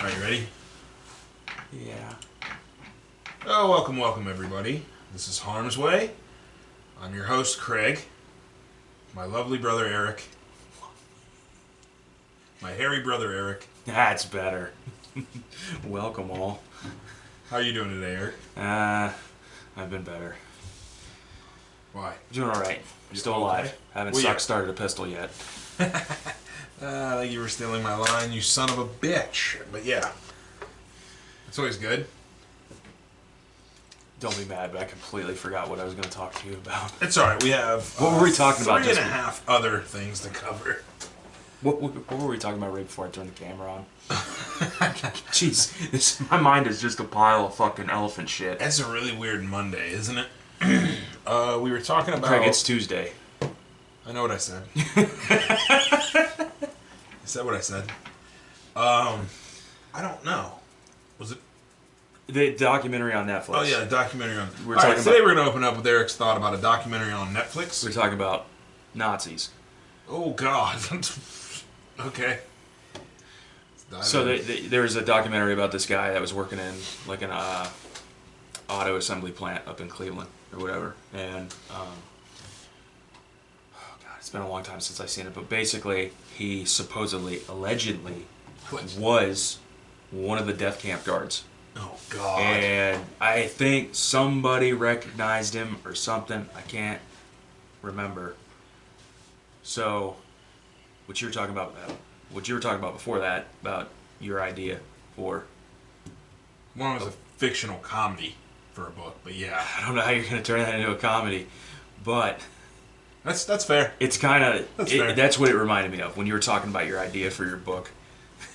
Are you ready? Yeah. Oh, welcome everybody. This is Harm's Way. I'm your host, Craig. My lovely brother, Eric. My hairy brother, Eric. That's better. Welcome all. How are you doing today, Eric? I've been better. Why? Doing alright. Still alive. Okay? Haven't Well, yeah. started a pistol yet. I think you were stealing my line, you son of a bitch. But yeah. It's always good. Don't be mad, but I completely forgot what I was going to talk to you about. It's alright, we have... What were we talking about? Three and a half other things to cover. What were we talking about right before I turned the camera on? Jeez, my mind is just a pile of fucking elephant shit. That's a really weird Monday, isn't it? We were talking about... Craig, it's Tuesday. I know what I said. I said what I said. I don't know. Was it? The documentary on Netflix. Oh yeah, a documentary on. We're All right, talking today about- we're going to open up with Eric's thought about a documentary on Netflix. We're talking about Nazis. Oh God. Okay. Let's dive So in. there was a documentary about this guy that was working in like an auto assembly plant up in Cleveland or whatever, and oh God, it's been a long time since I've seen it. But basically, he allegedly, What? was one of the death camp guards, Oh God. and I think somebody recognized him or something. I can't remember. So, what you were talking about before that, about your idea for... One was a fictional comedy for a book, but yeah, I don't know how you're going to turn that into a comedy, but that's fair. it's kind of... fair. That's what it reminded me of when you were talking about your idea for your book.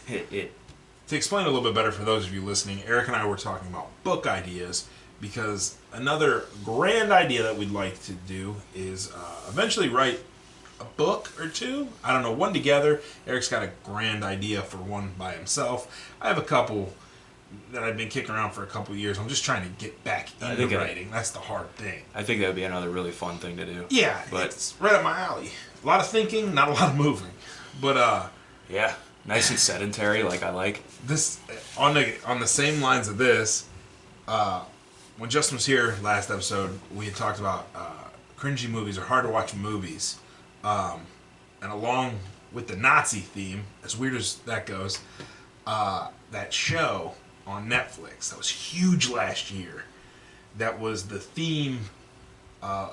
To explain a little bit better for those of you listening, Eric and I were talking about book ideas because another grand idea that we'd like to do is eventually write a book or two. I don't know, one together. Eric's got a grand idea for one by himself. I have a couple that I've been kicking around for a couple years. I'm just trying to get back into writing. That's the hard thing. I think that would be another really fun thing to do. Yeah, but it's right up my alley. A lot of thinking, not a lot of moving. But yeah, nice and sedentary, like I like. this on the same lines of this, when Justin was here last episode, we had talked about cringy movies or hard to watch movies, and along with the Nazi theme, as weird as that goes, that show on Netflix that was huge last year, that was the theme,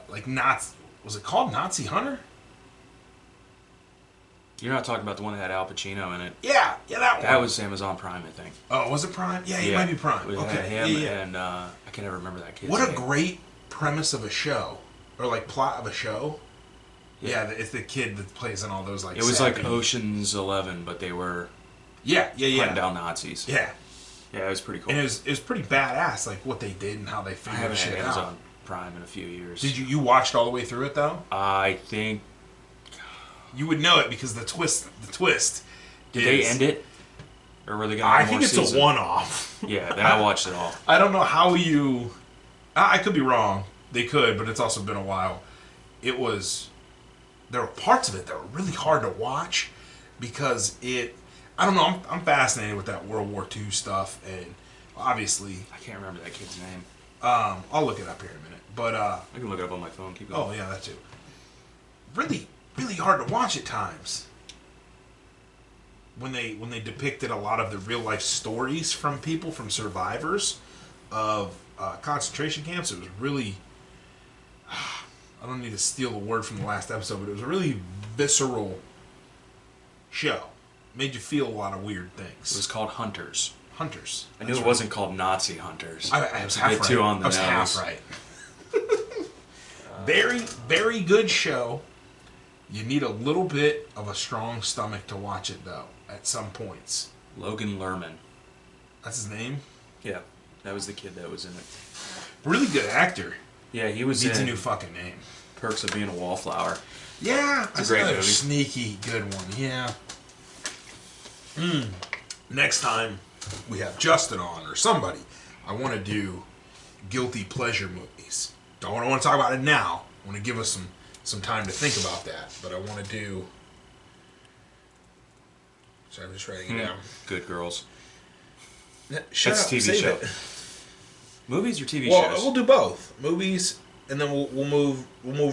like Nazi. Was it called Nazi Hunter? You're not talking about the one that had Al Pacino in it. Yeah, that one. That was Amazon Prime, I think. Oh, was it Prime? Yeah, it might be Prime. It had Okay, him yeah. and I can never remember that kid's What a name. great premise of a show, or like plot of a show. Yeah, it's the kid that plays in all those like. It was sappy- like Ocean's 11, but they were Yeah. hunting down Nazis. Yeah, Yeah, it was pretty cool. and it was pretty badass, like what they did and how they I figured haven't shit had out. Amazon Prime in a few years. Did you watched all the way through it though? I think... You would know it because the twist. Did they end it? Or were they going to I think it's a one-off. Yeah, then I watched it all. I don't know how you. I could be wrong. They could, but it's also been a while. It was. There were parts of it that were really hard to watch because it. I don't know. I'm fascinated with that World War II stuff, and obviously, I can't remember that kid's name. I'll look it up here in a minute. But I can look it up on my phone. Keep going. oh yeah, that too. Really, really hard to watch at times. When they depicted a lot of the real life stories from people, from survivors of concentration camps, it was really. I don't need to steal the word from the last episode, but it was a really visceral show. Made you feel a lot of weird things. It was called Hunters. Hunters. I knew it wasn't called Nazi Hunters. I was a half bit right. too on the I was nose. half right. Very, very good show. You need a little bit of a strong stomach to watch it, though, at some points. Logan Lerman. That's his name? Yeah, that was the kid that was in it. Really good actor. Yeah, he was Needs a in new fucking name. Perks of Being a Wallflower. Yeah, It's a great another movie. sneaky good one. Yeah. Next time we have Justin on or somebody, I want to do guilty pleasure movies. Don't want to talk about it now. I want to give us some time to think about that. But I want to do. So I'm just writing it down. Good Girls. Shut That's up, TV save show. it. Movies or TV Well, shows? we'll do both movies, and then we'll move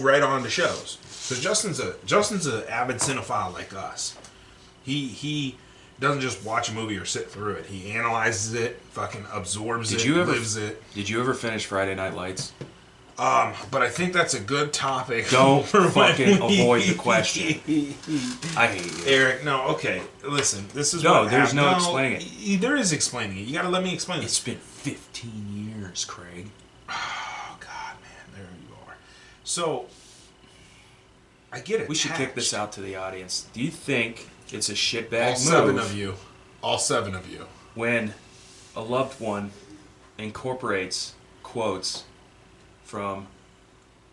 right on to shows. So Justin's a avid cinephile like us. He doesn't just watch a movie or sit through it. He analyzes it, fucking absorbs lives it. Did you ever finish Friday Night Lights? But I think that's a good topic. Don't for when fucking we- avoid the question. I hate you. Eric, no, okay. Listen, this is No, what there's happened. no explaining it. There is explaining it. You gotta let me explain it. It's been 15 years, Craig. Oh God, man, there you are. So I get it. We should kick this out to the audience. Do you think it's a shitbag All move 7 of you. All 7 of you. when a loved one incorporates quotes from,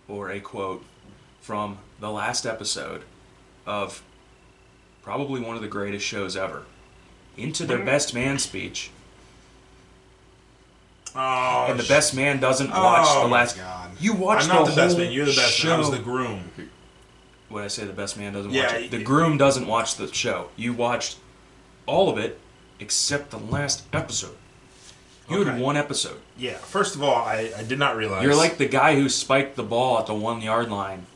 or a quote from the last episode of probably one of the greatest shows ever into their best man speech, Oh, and the best man doesn't watch the last. God. You watched I'm not the the best whole man. You're the best man. I was show. the groom. When I say the best man doesn't Yeah, watch it, the it- groom doesn't watch the show. You watched all of it except the last episode. You had Okay. one episode. Yeah. First of all, I did not realize. You're like the guy who spiked the ball at the 1 yard line,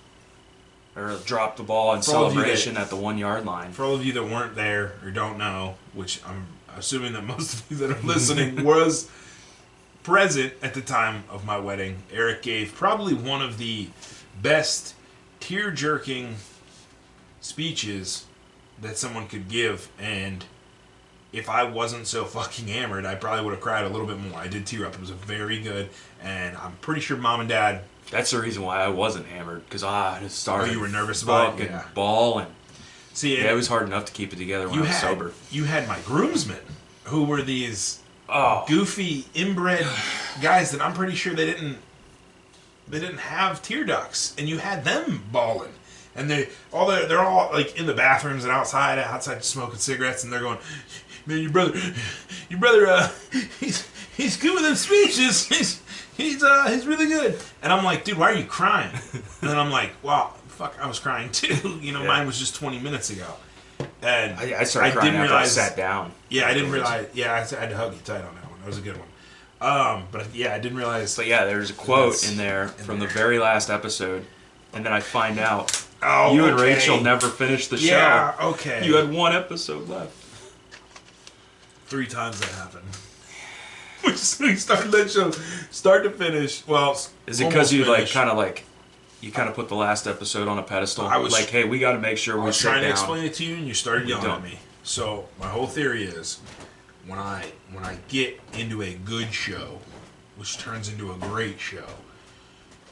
or dropped the ball in For all of you that- celebration at the 1 yard line. For all of you that weren't there or don't know, which I'm assuming that most of you that are listening was present at the time of my wedding, Eric gave probably one of the best tear-jerking speeches that someone could give, and if I wasn't so fucking hammered, I probably would have cried a little bit more. I did tear up. It was very good, and I'm pretty sure Mom and Dad... That's the reason why I wasn't hammered, because I just started. Oh, you were nervous about it? fucking Yeah. bawling. See, Yeah, it was hard enough to keep it together when I was sober. You had my groomsmen, who were these Oh, goofy inbred guys that I'm pretty sure they didn't have tear ducts, and you had them bawling, and they're all like in the bathrooms and outside smoking cigarettes, and they're going, man, your brother, he's good with them speeches, he's really good, and I'm like, dude, why are you crying? And then I'm like, wow, fuck, I was crying too, Yeah. Mine was just 20 minutes ago. And I started crying after I sat down. yeah, I didn't realize. Yeah, I had to hug you tight on that one. That was a good one. But yeah, I didn't realize. But yeah, there's a quote That's in there from the there. very last episode, and then I find out Oh, you and okay. Rachel never finished the Yeah, show. okay. You had one episode left. 3 times that happened. We started that show, start to finish. Well, Is it because you you kind of put the last episode on a pedestal? I was- like, hey, we got to make sure I we was sit trying to down. explain it to you, and you started yelling don't. at me. So my whole theory is, when I get into a good show, which turns into a great show,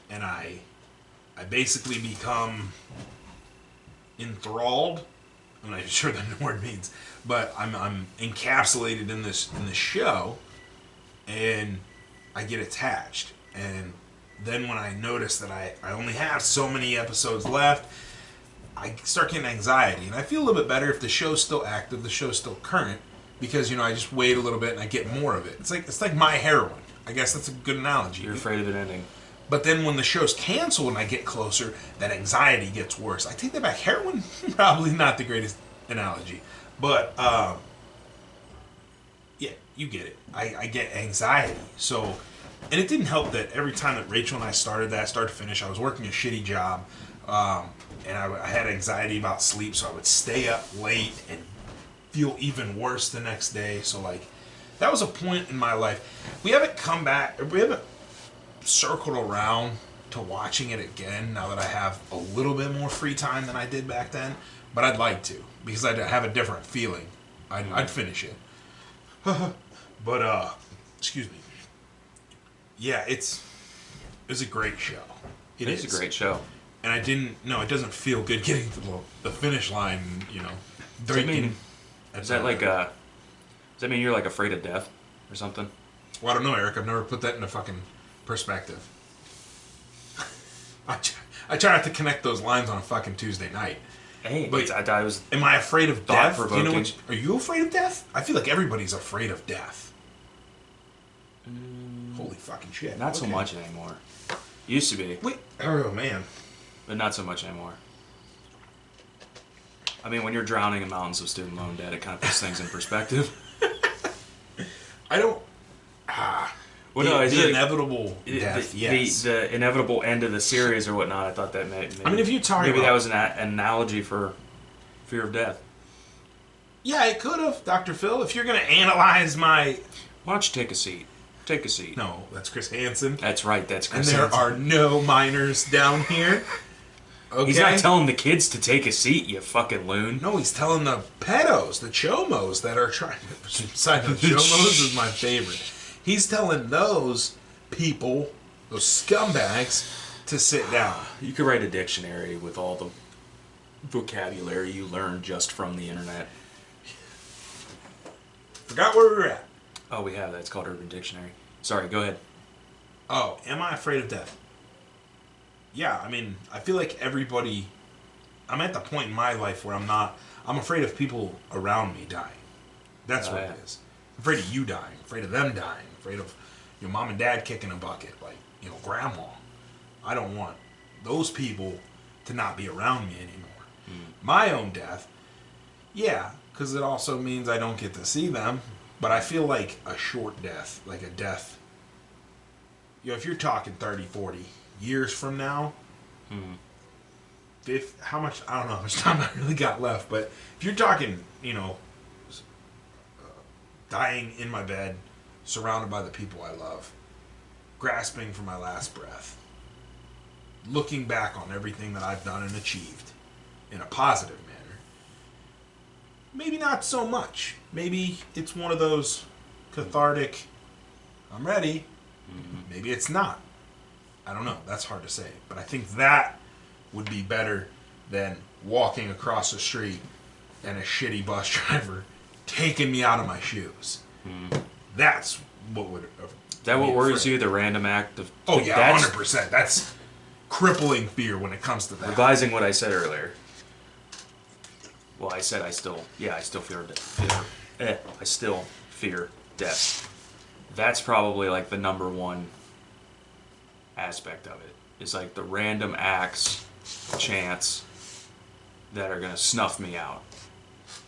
and I basically become enthralled. I'm not even sure what that word means, but I'm encapsulated in this show, and I get attached. And then when I notice that I only have so many episodes left, I start getting anxiety, and I feel a little bit better if the show's still active, the show's still current, because I just wait a little bit and I get more of it. It's like my heroin. I guess that's a good analogy. You're afraid of it ending. But then when the show's canceled and I get closer, that anxiety gets worse. I take that back. Heroin, probably not the greatest analogy, but yeah, you get it. I get anxiety. So, and it didn't help that every time that Rachel and I started start to finish, I was working a shitty job, and I had anxiety about sleep, so I would stay up late and feel even worse the next day. So like, that was a point in my life. We haven't come back. We haven't circled around to watching it again now that I have a little bit more free time than I did back then. But I'd like to, because I'd have a different feeling. I'd finish it. But excuse me. Yeah, it's a great show. It is a great show. And it doesn't feel good getting to the finish line, Does that mean, at is that the- like does that mean you're like afraid of death or something? Well, I don't know, Eric. I've never put that into fucking perspective. I try not to connect those lines on a fucking Tuesday night. Hey, But- I was Am I afraid of death? Do you know Thought-provoking. are you afraid of death? I feel like everybody's afraid of death. Holy fucking shit. not so Okay. much anymore. Used to be, Wait. Oh, man. but not so much anymore. I mean, when you're drowning in mountains of student loan debt, it kind of puts things in perspective. I don't. Well, no, the inevitable death. Yes. The inevitable end of the series or whatnot. I thought that I mean, if you talk maybe about, that was an analogy for fear of death. yeah, it could have, Dr. Phil. If you're gonna analyze my, Why don't you take a seat? Take a seat. no, that's Chris Hansen, That's right. That's and Chris there Hansen. are no minors down here. Okay. He's not telling the kids to take a seat, you fucking loon. No, he's telling the pedos, the chomos that are trying. Side note, chomos is my favorite. He's telling those people, those scumbags, to sit down. You could write a dictionary with all the vocabulary you learned just from the internet. Forgot where we were at. Oh, we have that. It's called Urban Dictionary. Sorry, go ahead. Oh, am I afraid of death? Yeah, I mean, I feel like everybody. I'm at the point in my life where I'm afraid of people around me dying. That's what it is. I'm afraid of you dying. I'm afraid of them dying. I'm afraid of your mom and dad kicking a bucket. Like, grandma. I don't want those people to not be around me anymore. My own death, yeah, because it also means I don't get to see them. But I feel like a short death, like a death. If you're talking 30, 40 years from now, how much, I don't know how much time I really got left, but if you're talking, dying in my bed, surrounded by the people I love, grasping for my last breath, looking back on everything that I've done and achieved in a positive manner, maybe not so much. Maybe it's one of those cathartic, I'm ready. Maybe it's not. I don't know. That's hard to say. But I think that would be better than walking across the street and a shitty bus driver taking me out of my shoes. That's what would... Is that what worries you, the random act of... Oh, yeah, 100%. That's crippling fear when it comes to that. Revising what I said earlier. Well, I said I still fear I still fear death. That's probably like the number one aspect of it. It's like the random acts, chance, that are going to snuff me out.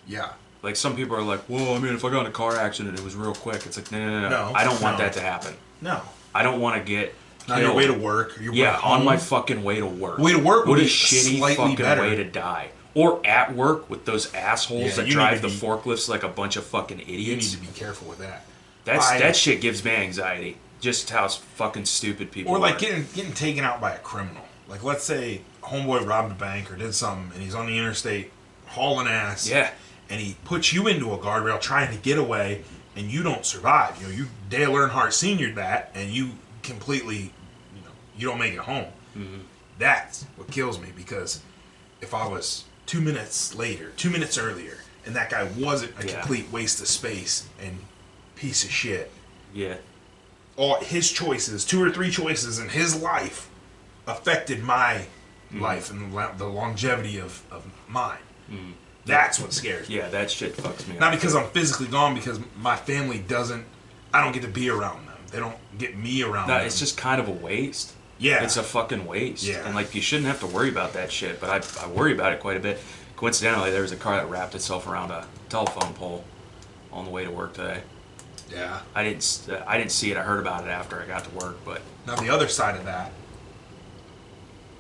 Yeah. Like some people are like, well, I mean, if I got in a car accident, it was real quick. It's like, no. I don't want that to happen. No. I don't want to get on your way to work. On my fucking way to work. Way to work would be a shitty fucking better. way to die. Or at work with those assholes that drive the forklifts like a bunch of fucking idiots. You need to be careful with that. That shit gives me anxiety. Just how fucking stupid people are. Or like getting taken out by a criminal. Like let's say homeboy robbed a bank or did something and he's on the interstate hauling ass. Yeah. And he puts you into a guardrail trying to get away and you don't survive. You Dale Earnhardt Sr. that and you completely, you don't make it home. Mm-hmm. That's what kills me because if I was 2 minutes earlier, and that guy wasn't a complete waste of space and piece of shit. Yeah. All his choices, 2 or 3 choices in his life, affected my life and the longevity of mine. That's what scares me. Yeah, that shit fucks me up. Not because I'm physically gone, because my family I don't get to be around them. They don't get me around them. It's just kind of a waste. Yeah. It's a fucking waste. Yeah. And like you shouldn't have to worry about that shit, but I worry about it quite a bit. Coincidentally, there was a car that wrapped itself around a telephone pole on the way to work today. Yeah. I didn't see it. I heard about it after I got to work, but now the other side of that.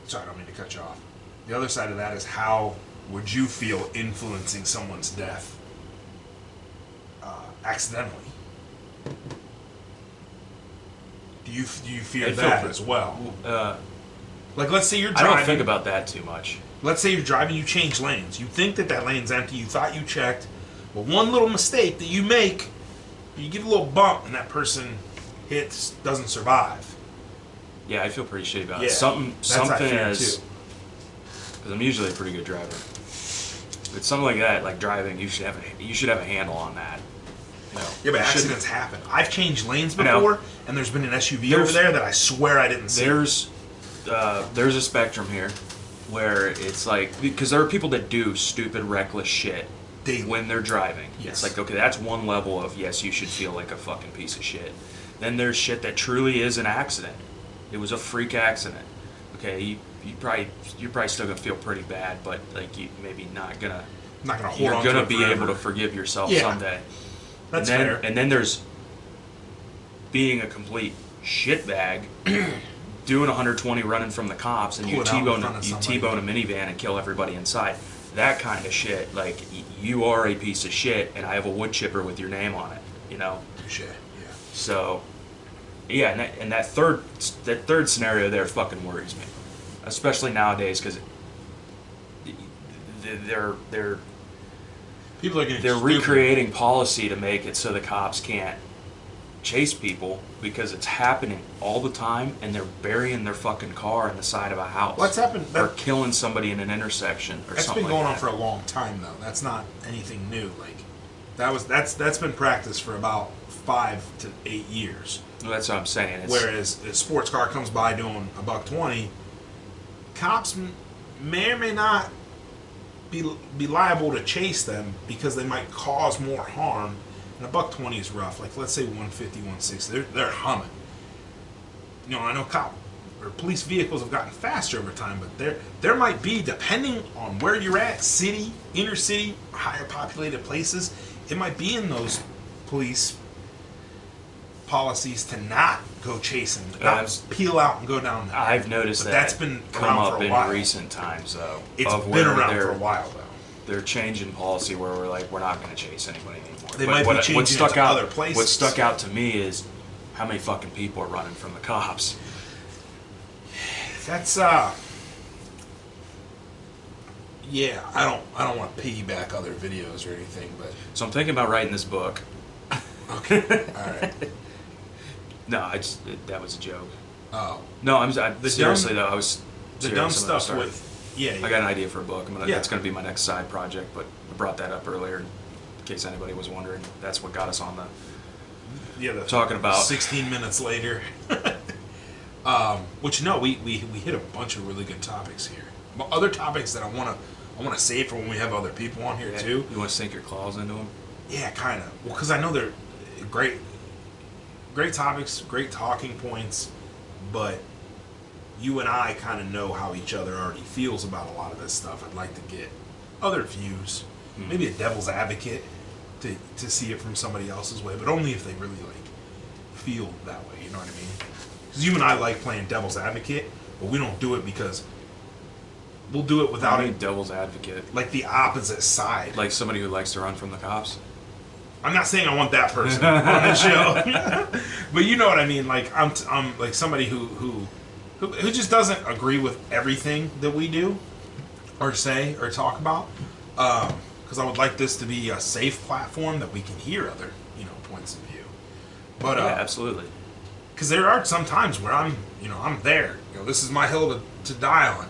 Sorry, I don't mean to cut you off. The other side of that is how would you feel influencing someone's death accidentally? Do you fear that as well? Like, let's say you're driving. I don't think about that too much. Let's say you're driving, you change lanes. You think that lane's empty. You thought you checked. But one little mistake that you make, you give a little bump, and that person doesn't survive. Yeah, I feel pretty shitty about it. Something as... Because I'm usually a pretty good driver. But something like that, like driving, you should have a handle on that. Yeah, but accidents happen. I've changed lanes before, and there's been an SUV over there that I swear I didn't see. There's a spectrum here where it's like, because there are people that do stupid, reckless shit daily when they're driving. Yes. It's like, okay, that's one level of, yes, you should feel like a fucking piece of shit. Then there's shit that truly is an accident. It was a freak accident. Okay, you're probably still gonna feel pretty bad, but like you maybe not gonna hold on. You're gonna be able to forgive yourself someday. That's fair. And then there's being a complete shitbag, doing 120 running from the cops, and Pull you it out in T-bone front of you somebody. T-bone a minivan and kill everybody inside. That kind of shit. Like, you are a piece of shit, and I have a wood chipper with your name on it. You know. Touche. Yeah. So, yeah, and that third scenario there fucking worries me, especially nowadays because they're People are getting they're stupid. recreating policy to make it so the cops can't chase people because it's happening all the time, and they're burying their fucking car in the side of a house. What's happened? Or killing somebody in an intersection or That's something been going like on for that. a long time, though. That's not anything new. Like, that's been practiced for about 5 to 8 years. Well, that's what I'm saying. It's, Whereas a sports car comes by doing $120, cops may or may not be liable to chase them because they might cause more harm. And $120 is rough. Like, let's say 150, 160, they're humming. You know, I know police vehicles have gotten faster over time, but there might be, depending on where you're at, city, inner city, higher populated places, it might be in those police policies to not go chasing, not peel out and go down there. I've noticed But that that's been come around up for a in while. recent times, though. It's of been where around they're- for a while, though. They're changing policy where we're like, we're not going to chase anybody anymore. They But might be what changing stuck it to out, other places. What stuck out to me is how many fucking people are running from the cops. That's yeah. I don't want to piggyback other videos or anything, but So I'm thinking about writing this book. okay, all right. No, that was a joke. Oh, No, The seriously dumb- though. I was the serious dumb when I stuff started. with yeah. I got an idea for a book. Yeah. That's going to be my next side project, but I brought that up earlier in case anybody was wondering. That's what got us on the the talking about 16 minutes later. Which no, we hit a bunch of really good topics here. But other topics that I want to save for when we have other people on here too. You want to sink your claws into them? Yeah, kind of. Well, because I know they're great topics, great talking points, but you and I kind of know how each other already feels about a lot of this stuff. I'd like to get other views, maybe a devil's advocate to see it from somebody else's way, but only if they really like feel that way. You know what I mean? Because you and I like playing devil's advocate, but we don't do it because we'll do it without I it, mean, devil's advocate. like the opposite side. Like somebody who likes to run from the cops. I'm not saying I want that person on the show, but you know what I mean. Like I'm like somebody who just doesn't agree with everything that we do, or say, or talk about. Because I would like this to be a safe platform that we can hear other points of view. But Yeah, absolutely. because there are some times where I'm there. This is my hill to die on.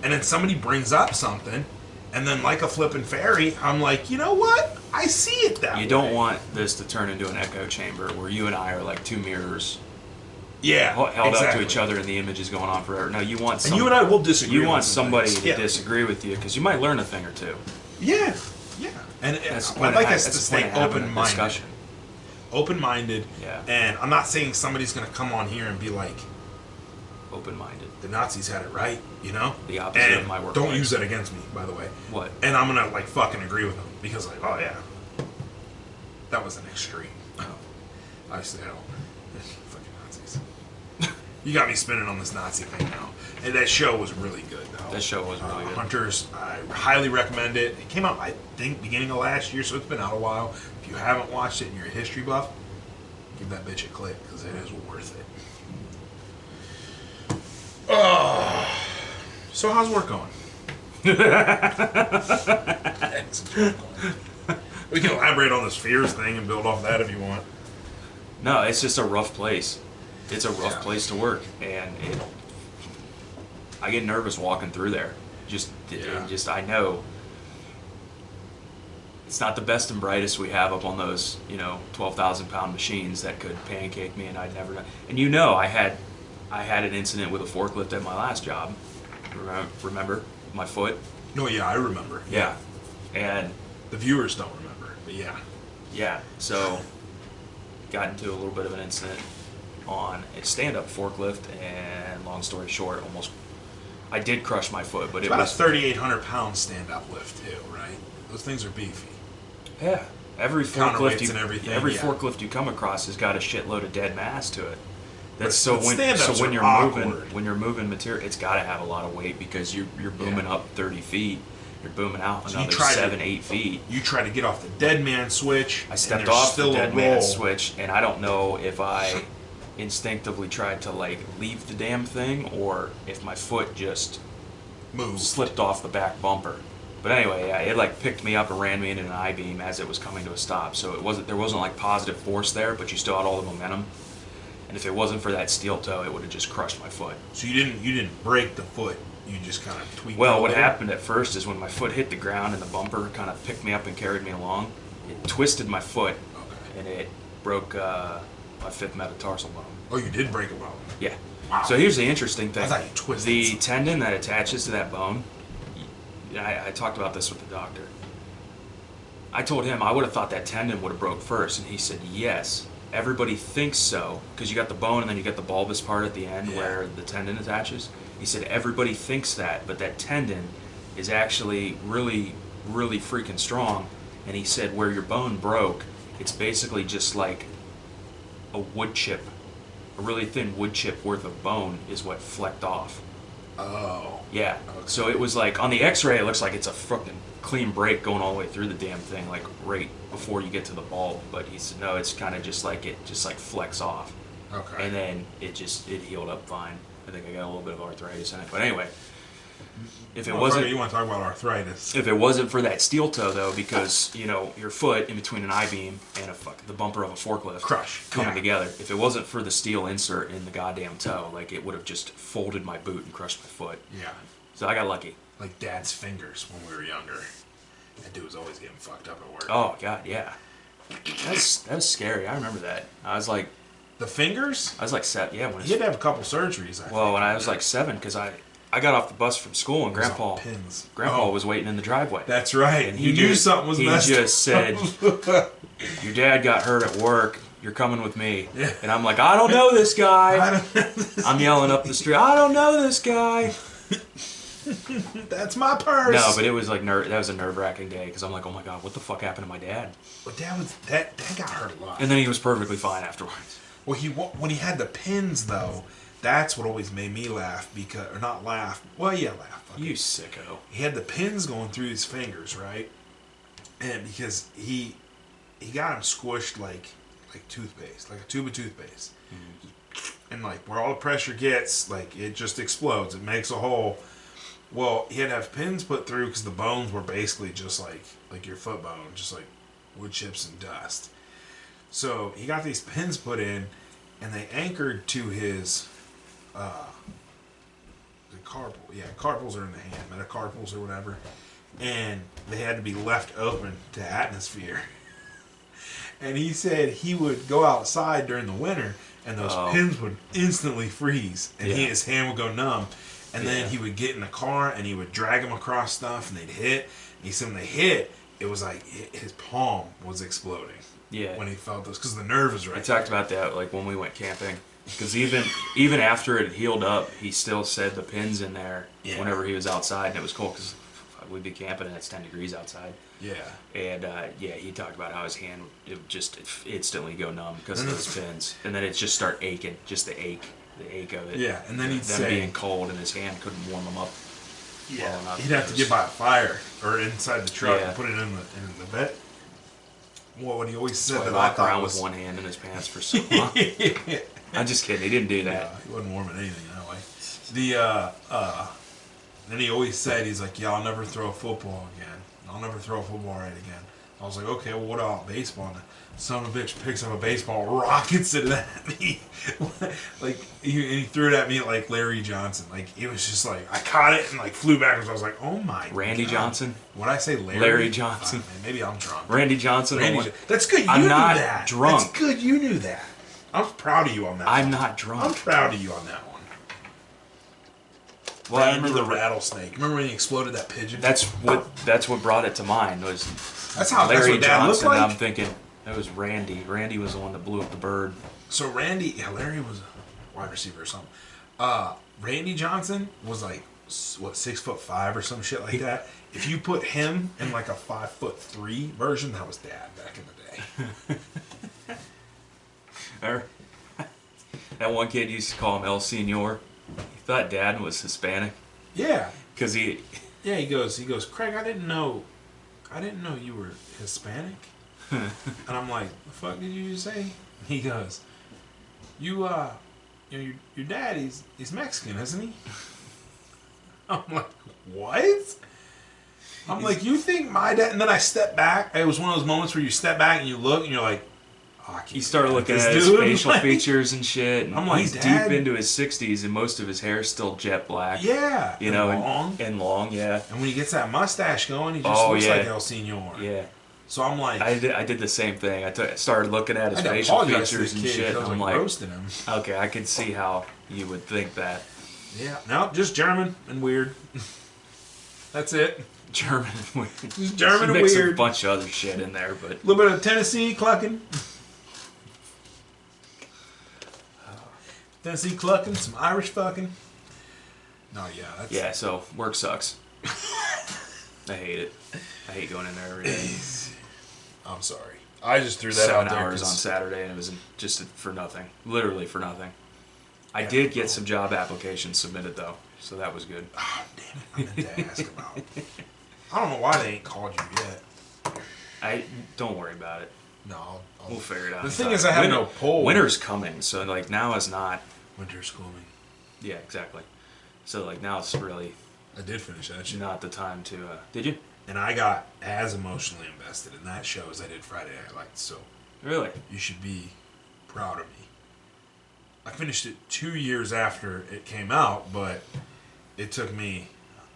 And then somebody brings up something, and then like a flippin' fairy, I'm like, you know what? I see it that way. You don't want this to turn into an echo chamber where you and I are like two mirrors Yeah, held up exactly. to each other and the image is going on forever. No, you want And you and I will disagree. you on want some somebody things. to Yeah. disagree with you because you might learn a thing or two. Yeah, yeah. And That's the I'd point like of us to that's the point stay of having a open-minded. discussion. Open-minded. Yeah. And I'm not saying somebody's going to come on here and be like, Open-minded. the Nazis had it right, The opposite and of my work. don't use that against me, by the way. What? And I'm going to like fucking agree with them because like, oh yeah, that was an extreme. Obviously, I don't. Fucking Nazis. You got me spinning on this Nazi thing now. And that show was really good, though. That show was really good. Hunters, I highly recommend it. It came out, I think, beginning of last year, so it's been out a while. If you haven't watched it and you're a history buff, give that bitch a click, because it is worth it. So how's work going? We can elaborate on this fears thing and build off that if you want. No, it's just a rough place. It's a rough Yeah. place to work, and I get nervous walking through there. I know it's not the best and brightest we have up on those 12,000-pound machines that could pancake me, and I'd never done. And I had an incident with a forklift at my last job. Remember my foot? No, yeah, I remember. Yeah, and The viewers don't remember, but yeah. yeah, so got into a little bit of an incident on a stand-up forklift, and long story short, I did crush my foot, but It's it about was a 3,800-pound stand-up lift, too, right? Those things are beefy. yeah, Every counterweights and everything. every yeah. forklift you come across has got a shitload of dead mass to it. That's But stand-ups when are you're awkward. moving material, it's got to have a lot of weight because you're booming Yeah. up 30 feet. You're booming out So you another try to- 7-8 feet. You try to get off the dead man switch. I and stepped there's off still the a dead man roll. switch, and I don't know if I instinctively tried to like leave the damn thing or if my foot just Move. slipped off the back bumper. But anyway, yeah, it like picked me up and ran me into an I-beam as it was coming to a stop. So there wasn't like positive force there, but you still had all the momentum. And if it wasn't for that steel toe, it would have just crushed my foot. So you didn't break the foot. You just kind of tweaked. Well, it a what little? happened at first is when my foot hit the ground and the bumper kind of picked me up and carried me along, it twisted my foot Okay. and it broke my fifth metatarsal bone. Oh, you did break a bone. Yeah. Wow. So here's the interesting thing. I thought you twisted the something. tendon that attaches to that bone. I talked about this with the doctor. I told him I would have thought that tendon would have broke first, and he said yes. Everybody thinks so because you got the bone and then you got the bulbous part at the end Yeah. where the tendon attaches. He said everybody thinks that, but that tendon is actually really, really freaking strong. And he said where your bone broke, it's basically just like a wood chip, a really thin wood chip worth of bone is what flecked off. Oh. Yeah. Okay. So it was like on the X-ray, it looks like it's a fucking clean break going all the way through the damn thing, like right before you get to the bulb. But he said no, it's kind of just like it just like flecks off, Okay. and then it healed up fine. I think I got a little bit of arthritis in it, but anyway, if it wasn't You want to talk about arthritis? if it wasn't for that steel toe though, because you know your foot in between an I-beam and the bumper of a forklift Crush. coming Yeah. together. If it wasn't for the steel insert in the goddamn toe, like it would have just folded my boot and crushed my foot. Yeah. So I got lucky. Like Dad's fingers when we were younger. That dude was always getting fucked up at work. Oh god, yeah. That was scary. I remember that. I was like The fingers? 7. Yeah, He had to have a couple surgeries. I well, think. when I was like 7, because I got off the bus from school and It was Grandpa all pins. Grandpa Oh, was waiting in the driveway. That's right. And He knew something was he messed just said, "Your dad got hurt at work. You're coming with me." Yeah. And I'm like, "I don't know this I guy." don't- I'm yelling up the street, "I don't know this guy." That's my purse. No, but it was like that was a nerve-wracking day because I'm like, "Oh my god, what the fuck happened to my dad?" But Dad got hurt a lot. And then he was perfectly fine afterwards. Well, when he had the pins though, that's what always made me laugh or not laugh. Well, yeah, laugh. Fuck You it. sicko. He had the pins going through his fingers, right? And because he got him squished like toothpaste, like a tube of toothpaste, and like where all the pressure gets, like it just explodes. It makes a hole. Well, he had to have pins put through because the bones were basically just like your foot bone, just like wood chips and dust. So he got these pins put in, and they anchored to his the carpal. Yeah, carpals are in the hand, metacarpals or whatever, and they had to be left open to atmosphere. And he said he would go outside during the winter, and those pins would instantly freeze, and Yeah. his hand would go numb. And Yeah. then he would get in the car, and he would drag them across stuff, and they'd hit. And he said when they hit, it was like his palm was exploding. Yeah. When he felt those, because the nerve was I right. talked about that like when we went camping, because even after it healed up, he still said the pins in there Yeah. whenever he was outside, and it was cool because we'd be camping and it's 10 degrees outside. Yeah. And yeah, he talked about how his hand would just instantly go numb because of those pins, and then it just start aching, just the ache of it. Yeah, and then he'd them say- being cold and his hand couldn't warm them up. Yeah. well enough. He'd have to get by a fire or inside the truck Yeah. and put it in the bed. Well, what he always said So he that I walked thought around was with one hand in his pants for so long. I'm just kidding. He didn't do that. Yeah, he wasn't warming anything that way. Then he always said, he's like, yeah, I'll never throw a football again. I'll never throw a football right again. I was like, okay, well, what about baseball? And the son of a bitch picks up a baseball, rockets it at me. Like, he threw it at me like Larry Johnson. Like, it was just like, I caught it and like flew backwards. I was like, oh my Randy God. Johnson? When I say Larry? Larry Johnson. Man, maybe I'm drunk. Randy Johnson. That's good. You I'm knew not that. drunk. That's good. You knew that. I'm proud of you on that. I'm one. not I'm drunk. proud of you on that one. Well, I Randy remember the rattlesnake. Remember when he exploded that pigeon? That's what brought it to mind was That's how Larry what Dad looked Johnson. like. I'm thinking that was Randy. Randy was the one that blew up the bird. So Randy, yeah, Larry was a wide receiver or something. Randy Johnson was like what, 6'5" or some shit like that. If you put him in like a 5'3" version, that was Dad back in the day. Or that one kid used to call him El Senor. He thought Dad was Hispanic Yeah. because he. Yeah, he goes, Craig, I didn't know you were Hispanic. And I'm like, the fuck did you just say? He goes, your dad, he's Mexican, isn't he? I'm like, what? I'm like, you think my dad? And then I step back. It was one of those moments where you step back and you look and you're like, oh, I can't You start looking this at his dude. facial Like, features and shit. And I'm like, he's Dad? deep into his 60s and most of his hair is still jet black. Yeah. You know, and long. and long, yeah. And when he gets that mustache going, he just looks like El Senor. Yeah. So I'm like, I did the same thing. I started looking at his I had to facial apologize to features the and kid shit. because And I I'm was like, roasting him. okay, I could see how you would think that. Yeah. No, just German and weird. That's it. German. Just German and Mix weird. a bunch of other shit in there, but A little bit of Tennessee clucking. Tennessee clucking, some Irish fucking. No, yeah, that's... yeah. So work sucks. I hate it. I hate going in there every day. I'm sorry. I just threw that 7 out there. hours on Saturday, and it was just for nothing. Literally for nothing. I did get some job applications submitted though, so that was good. Oh, damn it. I meant to ask about. I don't know why they ain't called you yet. Don't worry about it. No, We'll figure it out. The thing is, I have no poll. Winter's coming, so like now is not. Winter's coming. Yeah, exactly. So like now it's really I did finish that shit. not the time to. Did you? And I got as emotionally invested in that show as I did Friday Night Lights, so Really? you should be proud of me. I finished it 2 years after it came out, but it took me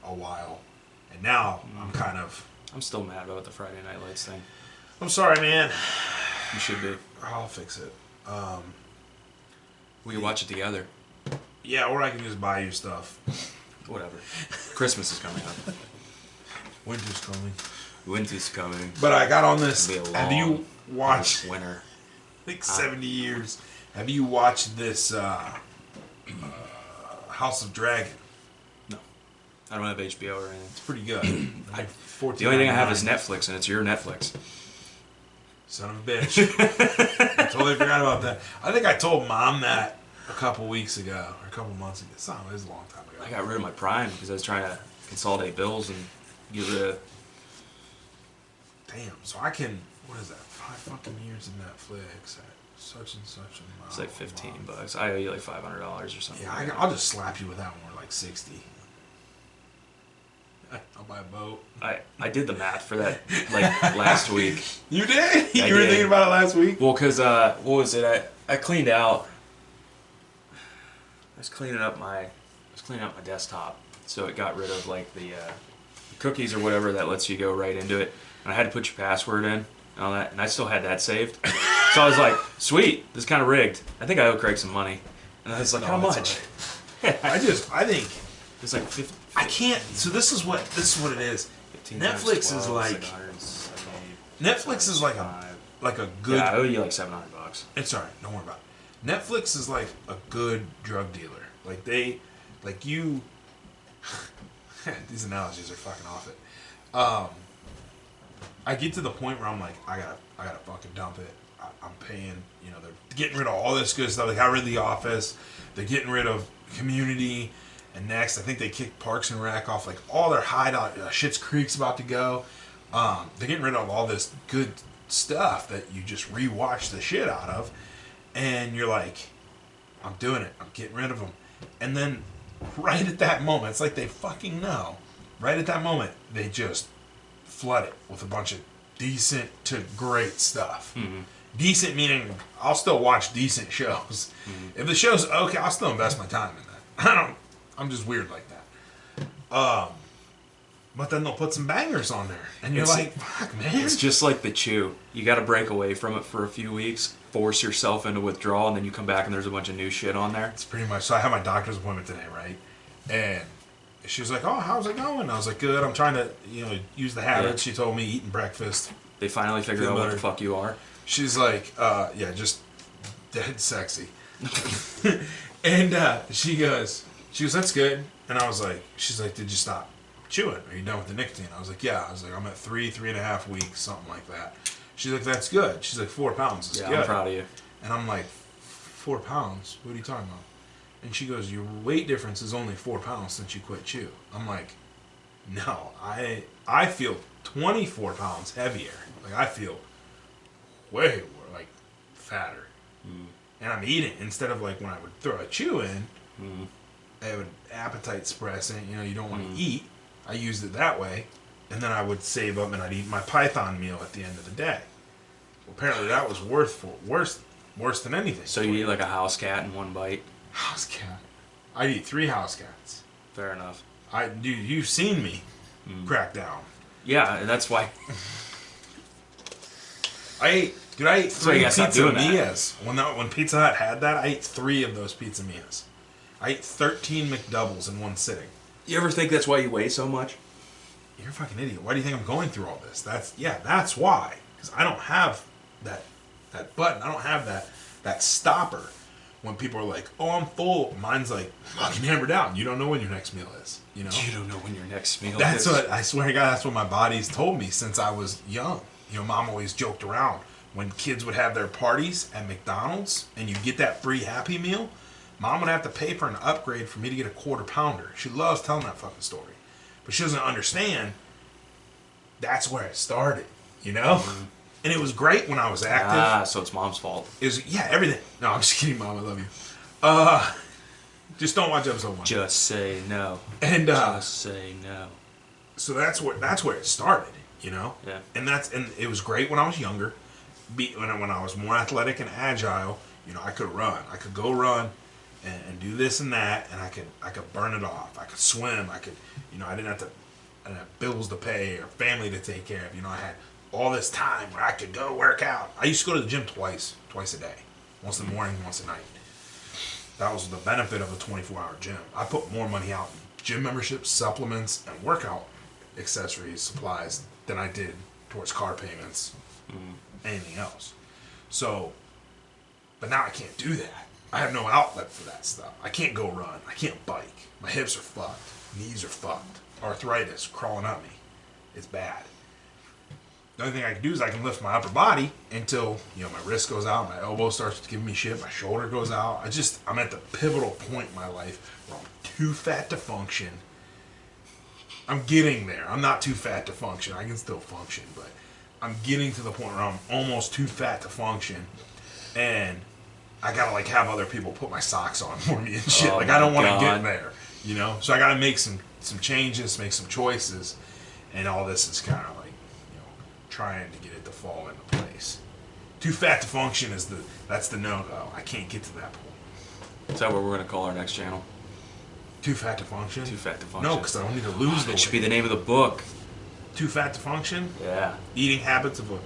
a while. And now I'm kind of... I'm still mad about the Friday Night Lights thing. I'm sorry, man. You should be. I'll fix it. We can watch it together. Yeah, or I can just buy you stuff. Whatever. Christmas is coming up. Winter's coming. Winter's coming. But I got on this. It'll be a Have you long, watched... winter? Like 70 years. Have you watched this House of Dragon? No. I don't have HBO or anything. It's pretty good. Like The only thing I have is Netflix, and it's your Netflix. Son of a bitch. I totally forgot about that. I think I told Mom that a couple weeks ago, or a couple months ago. It was a long time ago. I got rid of my Prime because I was trying to consolidate bills and get rid of. Damn, so I can, what is that, 5 fucking years of Netflix at such and such a amount. It's like $15. I owe you like $500 or something. Yeah, I'll just slap you with that one, like 60. I'll buy a boat. I did the math for that like last week. You did? You I were did. thinking about it last week? Well, because what was it? I cleaned out. I was cleaning up my desktop, so it got rid of like the cookies or whatever that lets you go right into it. And I had to put your password in and all that, and I still had that saved. So I was like, "Sweet, this is kind of rigged. I think I owe Craig some money." And I was like, No, "How that's much?" I think It's like 50. I can't. So this is what it is. 15 Netflix times is 12, like 670 Netflix is like a good. Yeah, I owe you like $700. It's alright. Don't worry about it. Netflix is like a good drug dealer. Like you. These analogies are fucking off it. I get to the point where I'm like, I gotta fucking dump it. I'm paying. You know, they're getting rid of all this good stuff. They got rid of The Office. They're getting rid of Community. And next, I think they kicked Parks and Rec off. Like all their hideout, Schitt's Creek's about to go. They're getting rid of all this good stuff that you just rewatch the shit out of, and you're like, I'm doing it. I'm getting rid of them. And then, right at that moment, it's like they fucking know. Right at that moment, they just flood it with a bunch of decent to great stuff. Mm-hmm. Decent meaning I'll still watch decent shows. Mm-hmm. If the show's okay, I'll still invest my time in that. I'm just weird like that. But then they'll put some bangers on there, and you're like, "Fuck, man!" It's just like the Chew. You got to break away from it for a few weeks, force yourself into withdrawal, and then you come back and there's a bunch of new shit on there. It's pretty much. So I had my doctor's appointment today, right? And she was like, "Oh, how's it going?" I was like, "Good. I'm trying to, use the habits." Yeah. She told me eating breakfast. They finally figured out what the fuck you are. She's like, "Yeah, just dead sexy." And she goes, She goes, that's good. And I was like, she's like, did you stop chewing? Are you done with the nicotine? I was like, yeah. I was like, I'm at 3.5 weeks, something like that. She's like, that's good. She's like, 4 pounds is Yeah, good. I'm proud of you. And I'm like, 4 pounds? What are you talking about? And she goes, your weight difference is only 4 pounds since you quit chew. I'm like, no, I feel 24 pounds heavier. Like, I feel way more, like, fatter. And I'm eating. Instead of, like, when I would throw a chew in, I would appetite suppressant, you don't want to eat. I used it that way. And then I would save up and I'd eat my Python meal at the end of the day. Well, apparently that was worse than anything. So you eat like a house cat in one bite? House cat. I'd eat 3 house cats. Fair enough. Dude, you've seen me crack down. Yeah, and that's why. I ate 3 you gotta stop Pizza doing that. Mias. When Pizza Hut had that, I ate 3 of those Pizza Mias. I ate 13 McDoubles in one sitting. You ever think that's why you weigh so much? You're a fucking idiot. Why do you think I'm going through all this? That's why. Because I don't have that button. I don't have that stopper. When people are like, "Oh, I'm full," mine's like, "Fucking hammer down." You don't know when your next meal is. You don't know when your next meal That's is. what I swear to God. That's what my body's told me since I was young. Mom always joked around when kids would have their parties at McDonald's and you get that free Happy Meal. Mom would have to pay for an upgrade for me to get a quarter pounder. She loves telling that fucking story, but she doesn't understand. That's where it started. And it was great when I was active. So it's mom's fault. Everything. No, I'm just kidding, Mom. I love you. Just don't watch episode 1. Just say no. And just say no. So that's where it started, Yeah. And it was great when I was younger. When I was more athletic and agile, I could run. I could go run and do this and that, and I could burn it off. I could swim. I could, I didn't have bills to pay or family to take care of. I had all this time where I could go work out. I used to go to the gym twice a day. Once in the morning, once at night. That was the benefit of a 24-hour gym. I put more money out in gym memberships, supplements, and workout accessories, supplies than I did towards car payments, anything else. So, but now I can't do that. I have no outlet for that stuff. I can't go run. I can't bike. My hips are fucked. Knees are fucked. Arthritis crawling up me. It's bad. The only thing I can do is I can lift my upper body until, my wrist goes out, my elbow starts giving me shit, my shoulder goes out. I'm at the pivotal point in my life where I'm too fat to function. I'm getting there. I'm not too fat to function. I can still function, but I'm getting to the point where I'm almost too fat to function. And I gotta have other people put my socks on for me and shit. I don't want to get there, So I gotta make some changes, make some choices, and all this is kind of trying to get it to fall into place. Too fat to function that's the no-go. I can't get to that point. Is that what we're going to call our next channel? Too fat to function? Too fat to function. No, because I don't need to lose the That should be weight. the name of the book. Too fat to function? Yeah. Eating habits of a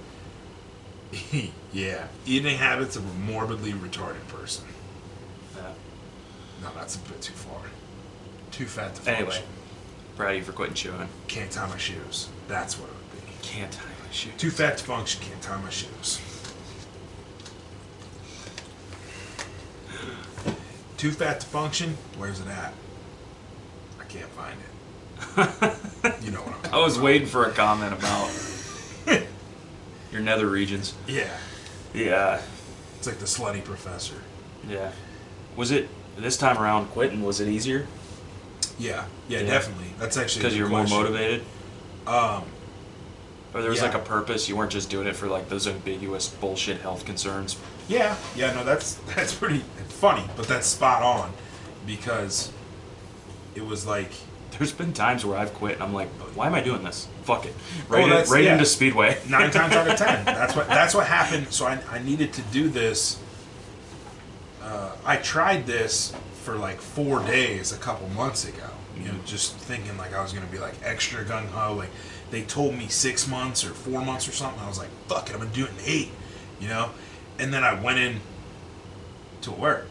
eating habits of a morbidly retarded person. Yeah. No, that's a bit too far. Too fat to function. Anyway, proud of you for quitting chewing. Can't tie my shoes. That's what it would be. Can't tie my shoes. Too fat to function. Can't tie my shoes. Too fat to function. Where's it at? I can't find it. You know what I'm talking I was about. waiting for a comment about your nether regions. Yeah. Yeah. It's like the slutty professor. Yeah. Was it, this time around quitting, was it easier? Yeah. Yeah, Yeah. definitely. That's actually Because a you're good more question. motivated? Or there was Yeah. like a purpose, you weren't just doing it for like those ambiguous bullshit health concerns. Yeah, no, that's pretty funny, but that's spot on because it was like There's been times where I've quit and I'm like, why am I doing this? Fuck it. that's- yeah. Into Speedway. 9 times out of 10. That's what happened. So I needed to do this. I tried this for like 4 days a couple months ago. Just thinking like I was gonna be like extra gung ho. Like they told me 6 months or 4 months or something. I was like, fuck it, I'm gonna do it in 8. And then I went in to work.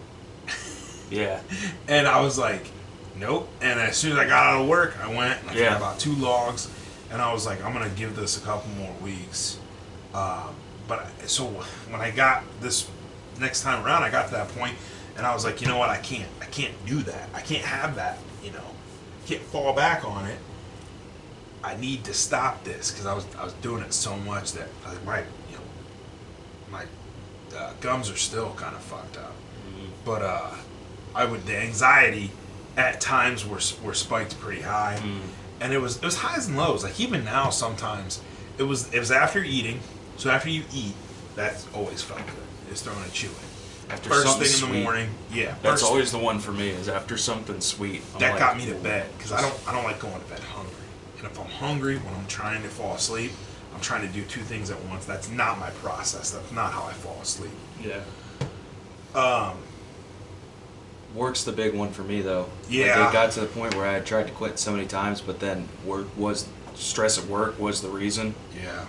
Yeah. And I was like, nope. And as soon as I got out of work, I went and I got about 2 logs. And I was like, I'm going to give this a couple more weeks. So when I got this next time around, I got to that point. And I was like, you know what? I can't do that. I can't have that. Can't fall back on it. I need to stop this because I was doing it so much that my gums are still kind of fucked up. But the anxiety at times were spiked pretty high, and it was highs and lows. Like even now, sometimes it was after eating. So after you eat, that's always felt good. It's throwing a chew in. After First thing something in the sweet. morning, yeah. That's always the one for me. Is after something sweet. That got me to bed because I don't like going to bed hungry. And if I'm hungry when I'm trying to fall asleep, I'm trying to do two things at once. That's not my process. That's not how I fall asleep. Yeah. Work's the big one for me though. Yeah. Like, it got to the point where I had tried to quit so many times, but then stress at work was the reason. Yeah.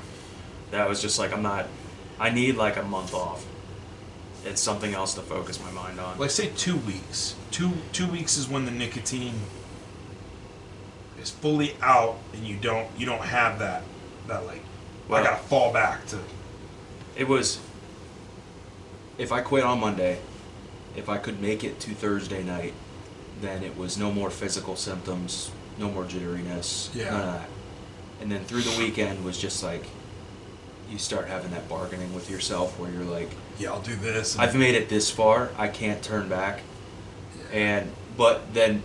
That was just like I need like a month off. It's something else to focus my mind on. Like say 2 weeks. Two weeks is when the nicotine is fully out, and you don't have that like I gotta fall back to. It was, if I quit on Monday, if I could make it to Thursday night, then it was no more physical symptoms, no more jitteriness, Yeah. none of that. And then through the weekend was just like, you start having that bargaining with yourself where you're like, Yeah, I'll do this. I've made it this far, I can't turn back. But then,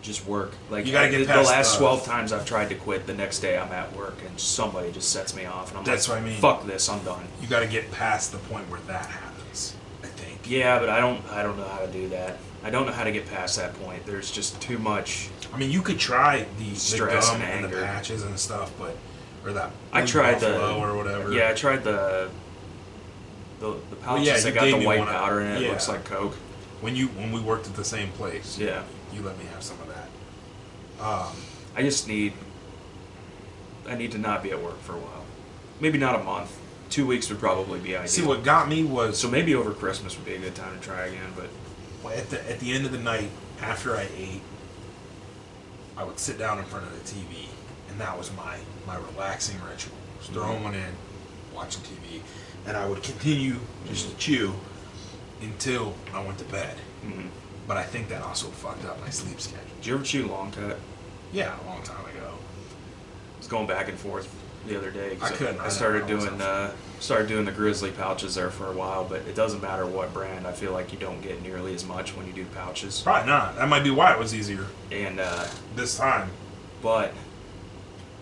just work. Like You gotta get the past last the- 12 times I've tried to quit, the next day I'm at work and somebody just sets me off, and I'm That's like, what I mean. fuck this, I'm done. You got to get past the point where that happens. I think. Yeah, but I don't know how to do that. I don't know how to get past that point. There's just too much. I mean, you could try the Stress gum and and the anger. patches and stuff, or that. I tried Buffalo or whatever. Yeah, I tried the pouches yeah, that you got gave the me white one of- powder in it. yeah. It looks like Coke. When we worked at the same place. Yeah. You let me have some of that. I need to not be at work for a while. Maybe not a month. 2 weeks would probably be ideal. See, what got me was So maybe over Christmas would be a good time to try again, but at the end of the night, after I ate, I would sit down in front of the TV, and that was my relaxing ritual. Just throwing one in, watching TV, and I would continue just to chew until I went to bed. But I think that also fucked up my sleep schedule. did you ever chew long cut? Yeah, a long time ago. I was going back and forth the other day. 'Cause I couldn't. I started doing the Grizzly pouches there for a while, but it doesn't matter what brand. I feel like you don't get nearly as much when you do pouches. Probably not. That might be why it was easier And this time. but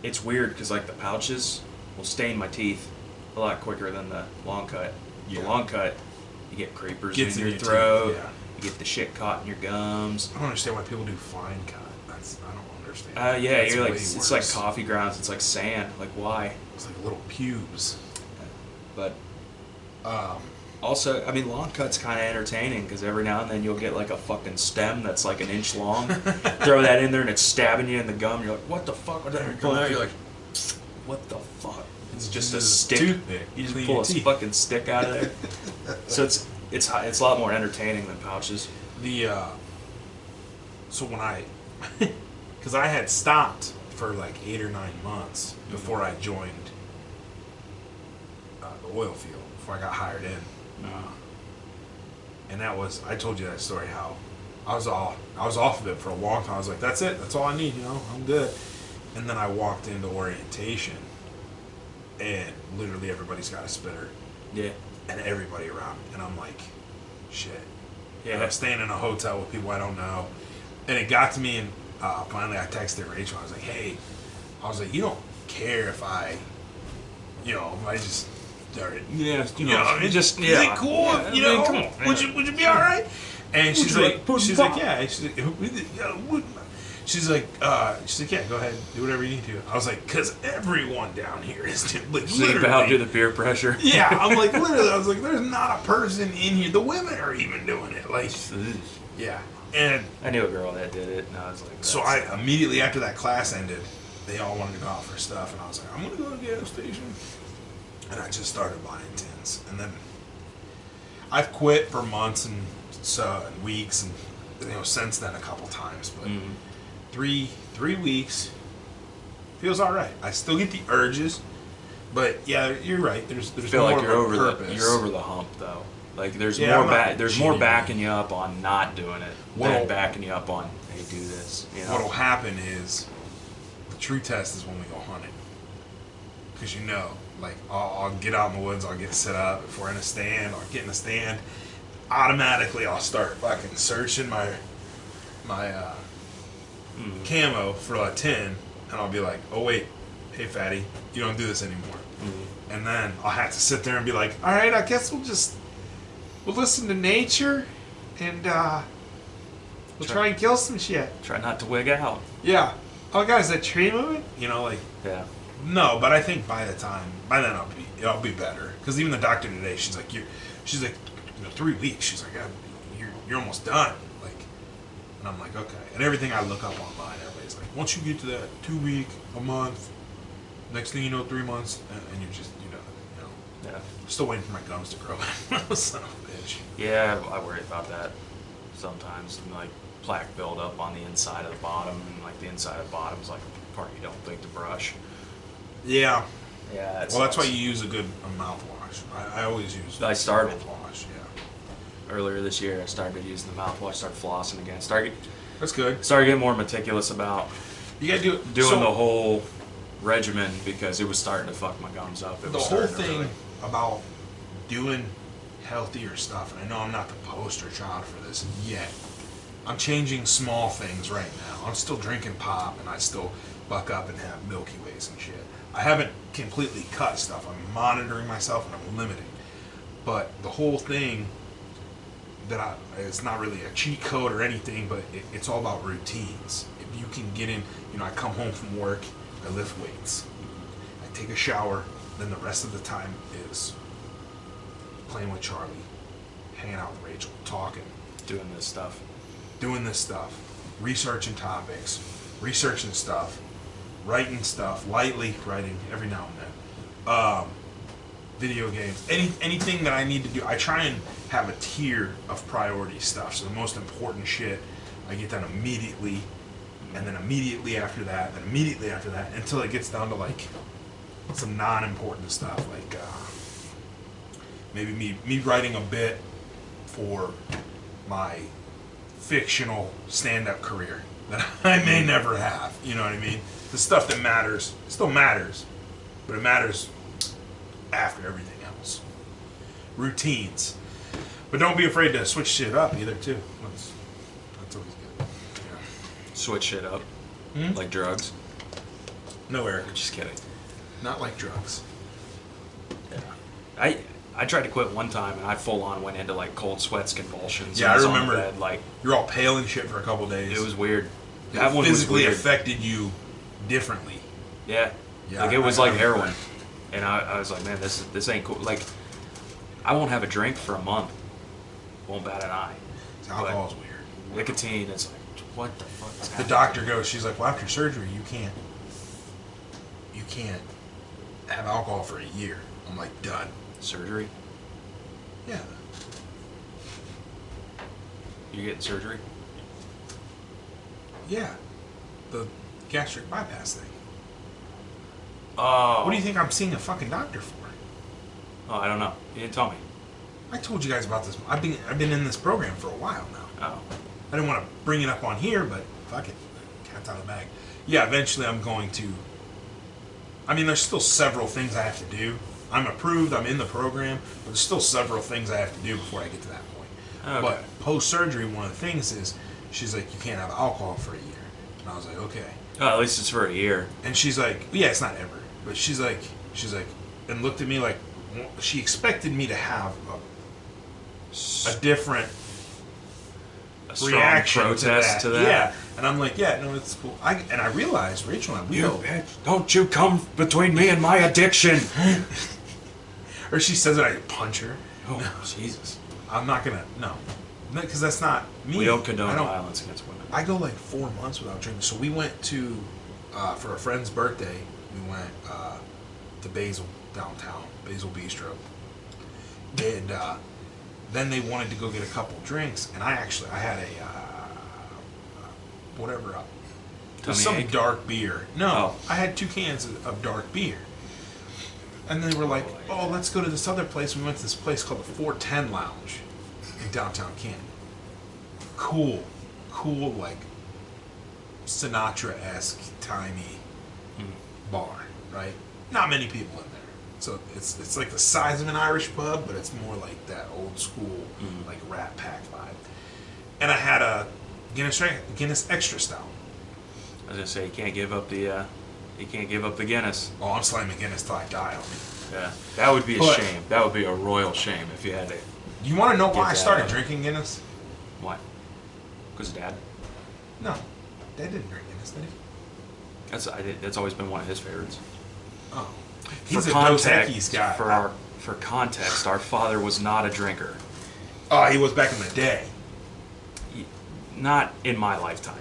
it's weird because like the pouches will stain my teeth a lot quicker than the long cut. Yeah. The long cut, you get creepers Gets in in your your throat. teeth, yeah. You get the shit caught in your gums. I don't understand why people do fine cut. I don't understand. Yeah, That's you're like way it's like worse. coffee grounds. It's like sand. Like why? It's like little pubes. But also, I mean, long cut's kind of entertaining because every now and then you'll get like a fucking stem that's like an inch long. Throw that in there and it's stabbing you in the gum. You're like, what the fuck? But then you're coming out, you're like, what the fuck? It's Just just a a stick. toothpick. You just Clean pull your a teeth. fucking stick out of there. So it's a lot more entertaining than pouches. So when because I had stopped for like 8 or 9 months before I joined the oil field, before I got hired in. And that was, I told you that story, how I was off of it for a long time. I was like, that's it, that's all I need, I'm good. And then I walked into orientation, and literally everybody's got a spitter, Yeah. and everybody around me, and I'm like, shit. And Yeah. I'm staying in a hotel with people I don't know, and it got to me, and finally I texted Rachel. I was like, hey, you don't care if I just started, Yeah. is yeah. it cool? Yeah, come on. Would you be all right? And she's you like, like pudding she's pop? like, yeah. She's like, yeah, go ahead, do whatever you need to. I was like, because everyone down here is like, Sleep out due to the peer pressure. yeah, I'm like, literally, I was like, there's not a person in here. The women are even doing it. Like, yeah. And I knew a girl that did it, and I was like, so I immediately after that class ended, they all wanted to go out for stuff, and I was like, I'm gonna go to the gas station, and I just started buying tins, and then I've quit for months and weeks, and since then a couple times, but 3 weeks feels all right. I still get the urges, but yeah, you're right. There's I feel more like of you're a over purpose. you're over the hump though. Like there's Yeah, I'm more not there's more cheating. backing you up on not doing it What'll- than backing you up on, hey, do this. You know? What'll happen is the true test is when we go hunting. Because you know, like, I'll get out in the woods, I'll get set up. If we're in a stand, I'll get in a stand. Automatically, I'll start fucking searching my camo for a 10, and I'll be like, oh, wait, hey, fatty, you don't do this anymore. And then I'll have to sit there and be like, all right, I guess we'll listen to nature, and we'll try and kill some shit. Try not to wig out. Yeah. Oh, God, is that tree moving? You know, like, Yeah. no, but I think by then I'll be better. Because even the doctor today, she's like, 3 weeks. She's like, you're almost done. Like, and I'm like, okay. And everything I look up online, everybody's like, once you get to that 2 week, a month, next thing you know, 3 months, and you're just, you know. Yeah. I'm still waiting for my gums to grow. Son of a bitch. Yeah, I worry about that sometimes. And, like plaque buildup on the inside of the bottom, and like the inside of the bottom's like a part you don't think to brush. Yeah. Yeah. Well, that's why you use a good mouthwash. I always use. I started. mouthwash. Yeah. Earlier this year, I started using the mouthwash, started flossing again, That's good. started getting more meticulous about You gotta do it. doing so, the whole regimen because it was starting to fuck my gums up. It the was whole starting to thing really- about doing healthier stuff, and I know I'm not the poster child for this yet. I'm changing small things right now. I'm still drinking pop, and I still buck up and have Milky Ways and shit. I haven't completely cut stuff. I'm monitoring myself and I'm limiting. But the whole thing it's not really a cheat code or anything, but it's all about routines. If you can get in, I come home from work, I lift weights, I take a shower, then the rest of the time is playing with Charlie, hanging out with Rachel, talking, doing this stuff. doing this stuff, researching topics, researching stuff, writing stuff, lightly writing every now and then. Video games, anything that I need to do. I try and have a tier of priority stuff. So the most important shit, I get done immediately, and then immediately after that, then immediately after that, until it gets down to like some non-important stuff, like maybe me writing a bit for my fictional stand-up career that I may never have. You know what I mean? The stuff that matters still matters, but it matters after everything else. Routines. But don't be afraid to switch shit up either, too. That's always good. Yeah. Switch shit up. Like drugs. No, Eric. Just kidding. Not like drugs. Yeah. I tried to quit one time and I full on went into like cold sweats, convulsions. Yeah, and I was on the remember. bed, like You're all pale and shit for a couple days. it was weird. It That one was physically weird. affected you differently. Yeah. Yeah, Like it was I like remember heroin. And I was like, man, this ain't cool. Like I won't have a drink for a month. Won't bat an eye. Alcohol's weird. Nicotine, it's like, what the fuck is The happening? doctor goes, she's like, well, after surgery, you can't have alcohol for a year. I'm like, done. Surgery? Yeah. You getting surgery? Yeah. The gastric bypass thing. Oh. What do you think I'm seeing a fucking doctor for? Oh, I don't know. You didn't tell me. I told you guys about this. I've been in this program for a while now. Oh. I didn't want to bring it up on here, but fuck it. Cat's out of the bag. Yeah, eventually I'm going to. I mean, there's still several things I have to do. I'm approved, I'm in the program, but there's still several things I have to do before I get to that point. Okay. But post-surgery, one of the things is, she's like, you can't have alcohol for a year. And I was like, okay. Oh, at least it's for a year. And she's like, yeah, it's not ever. But she's like, and looked at me like, she expected me to have a different A strong reaction protest to that. Yeah. And I'm like, yeah, no, it's cool. And I realized, Rachel and I, we You go, bitch, don't you come between me and my addiction. or she says that I punch her. Oh, Jesus. I'm not gonna, no. Because that's not me. We don't condone I don't- violence against women. I go like 4 months without drinking. So we went to, for a friend's birthday, we went to Basil downtown, Basil Bistro. And then they wanted to go get a couple drinks, and I had a, whatever, it was Tummy some ache? dark beer. No, Oh. I had 2 cans of dark beer. And they were like, oh, let's go to this other place. We went to this place called the 410 Lounge in downtown Canton. Cool, like Sinatra-esque, timey bar, right? Not many people in there. So it's like the size of an Irish pub, but it's more like that old school, like Rat Pack vibe. And I had a Guinness Extra Stout. I was gonna say you can't give up the Guinness. Oh, I'm slamming Guinness till I die on me. Yeah, that would be a But- shame. That would be a royal shame if you had to. You want to know Get why I that started out. drinking Guinness? Why? Because Dad. No, Dad didn't drink Guinness, did he? That's always been one of his favorites. Oh, he's For a Dos context, Equis guy. For context, our father was not a drinker. Oh, he was back in the day. Not in my lifetime.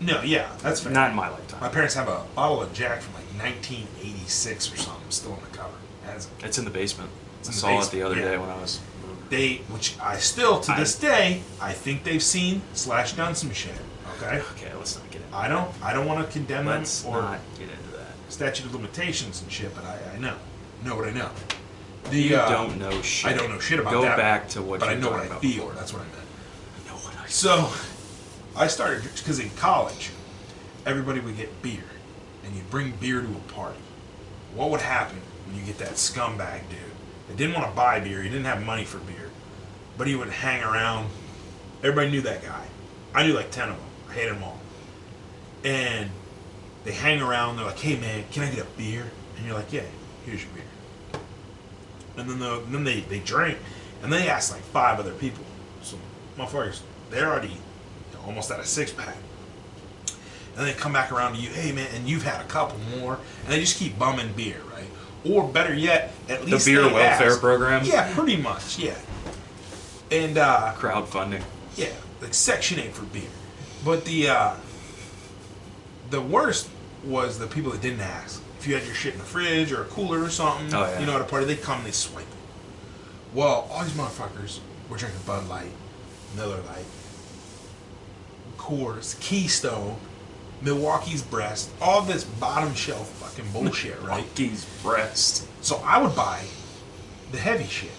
No, yeah, that's fair. Not in my My lifetime. parents have a bottle of Jack from like 1986 or something still in the cupboard. It's in the basement. It's I in the saw it basement, the other yeah. day when I was. Which I still, to this day, I think they've seen / done some shit. Okay? Okay, let's not get into. I don't want to condemn them Let's or not get into that. statute of limitations and shit, but I know what I know. You don't know shit. I don't know shit about Go that. back to what but you I know what talking I about feel. before. That's what I meant. I know what I So, I started because in college, everybody would get beer, and you'd bring beer to a party. What would happen when you get that scumbag dude that didn't want to buy beer, he didn't have money for beer, but he would hang around. Everybody knew that guy. I knew like 10 of them. I hated them all. And they hang around. They're like, "Hey man, can I get a beer?" And you're like, "Yeah, here's your beer." And then they drink, and then they ask like 5 other people. So motherfuckers, they're already almost at a 6-pack. And they come back around to you, "Hey man," and you've had a couple more, and they just keep bumming beer, right? Or better yet, at least beer they welfare ask. program? Yeah, pretty much, yeah. And Crowdfunding. yeah, like Section 8 for beer. But the worst was the people that didn't ask. If you had your shit in the fridge or a cooler or something, Oh, yeah. you know, at a party, they come and they swipe it. Well, all these motherfuckers were drinking Bud Light, Miller Lite, Coors, Keystone, Milwaukee's Breast, all this bottom shelf fucking bullshit, right? Monkey's breast. So I would buy the heavy shit.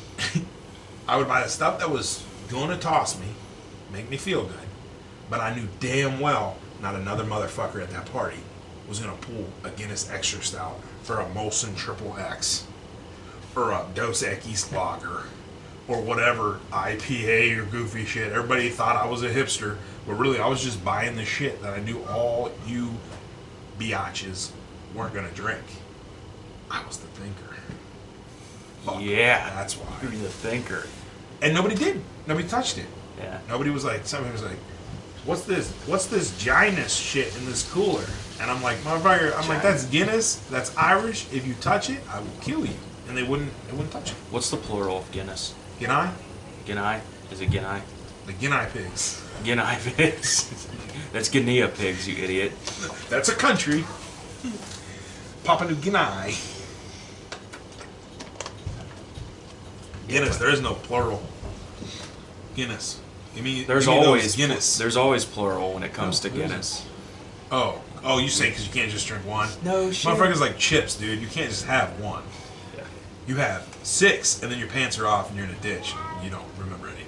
I would buy the stuff that was going to toss me, make me feel good, but I knew damn well not another motherfucker at that party was going to pull a Guinness Extra Stout for a Molson Triple X or a Dos Equis Lager or whatever IPA or goofy shit. Everybody thought I was a hipster, but really I was just buying the shit that I knew all you biatches weren't going to drink. I was the thinker. Fuck, Yeah. that's why. You're the thinker. And nobody did. Nobody touched it. Yeah. Nobody was like, somebody was like, what's this Guinness shit in this cooler? And I'm like, motherfucker, I'm like, that's Guinness, that's Irish. If you touch it, I will kill you. And they wouldn't touch it. What's the plural of Guinness? Guinea? Guinea? Is it Guinea? The Guinea pigs. Guinea pigs. That's Guinea pigs, you idiot. That's a country. Papua New Guinea. Guinness, there is no plural. Guinness. There's give me those always Guinness. There's always plural when it comes to there isn't. Guinness. Oh, you say because you can't just drink one? No shit. Motherfuckers like chips, dude. You can't just have one. Yeah. You have 6, and then your pants are off, and you're in a ditch. And you don't remember anything.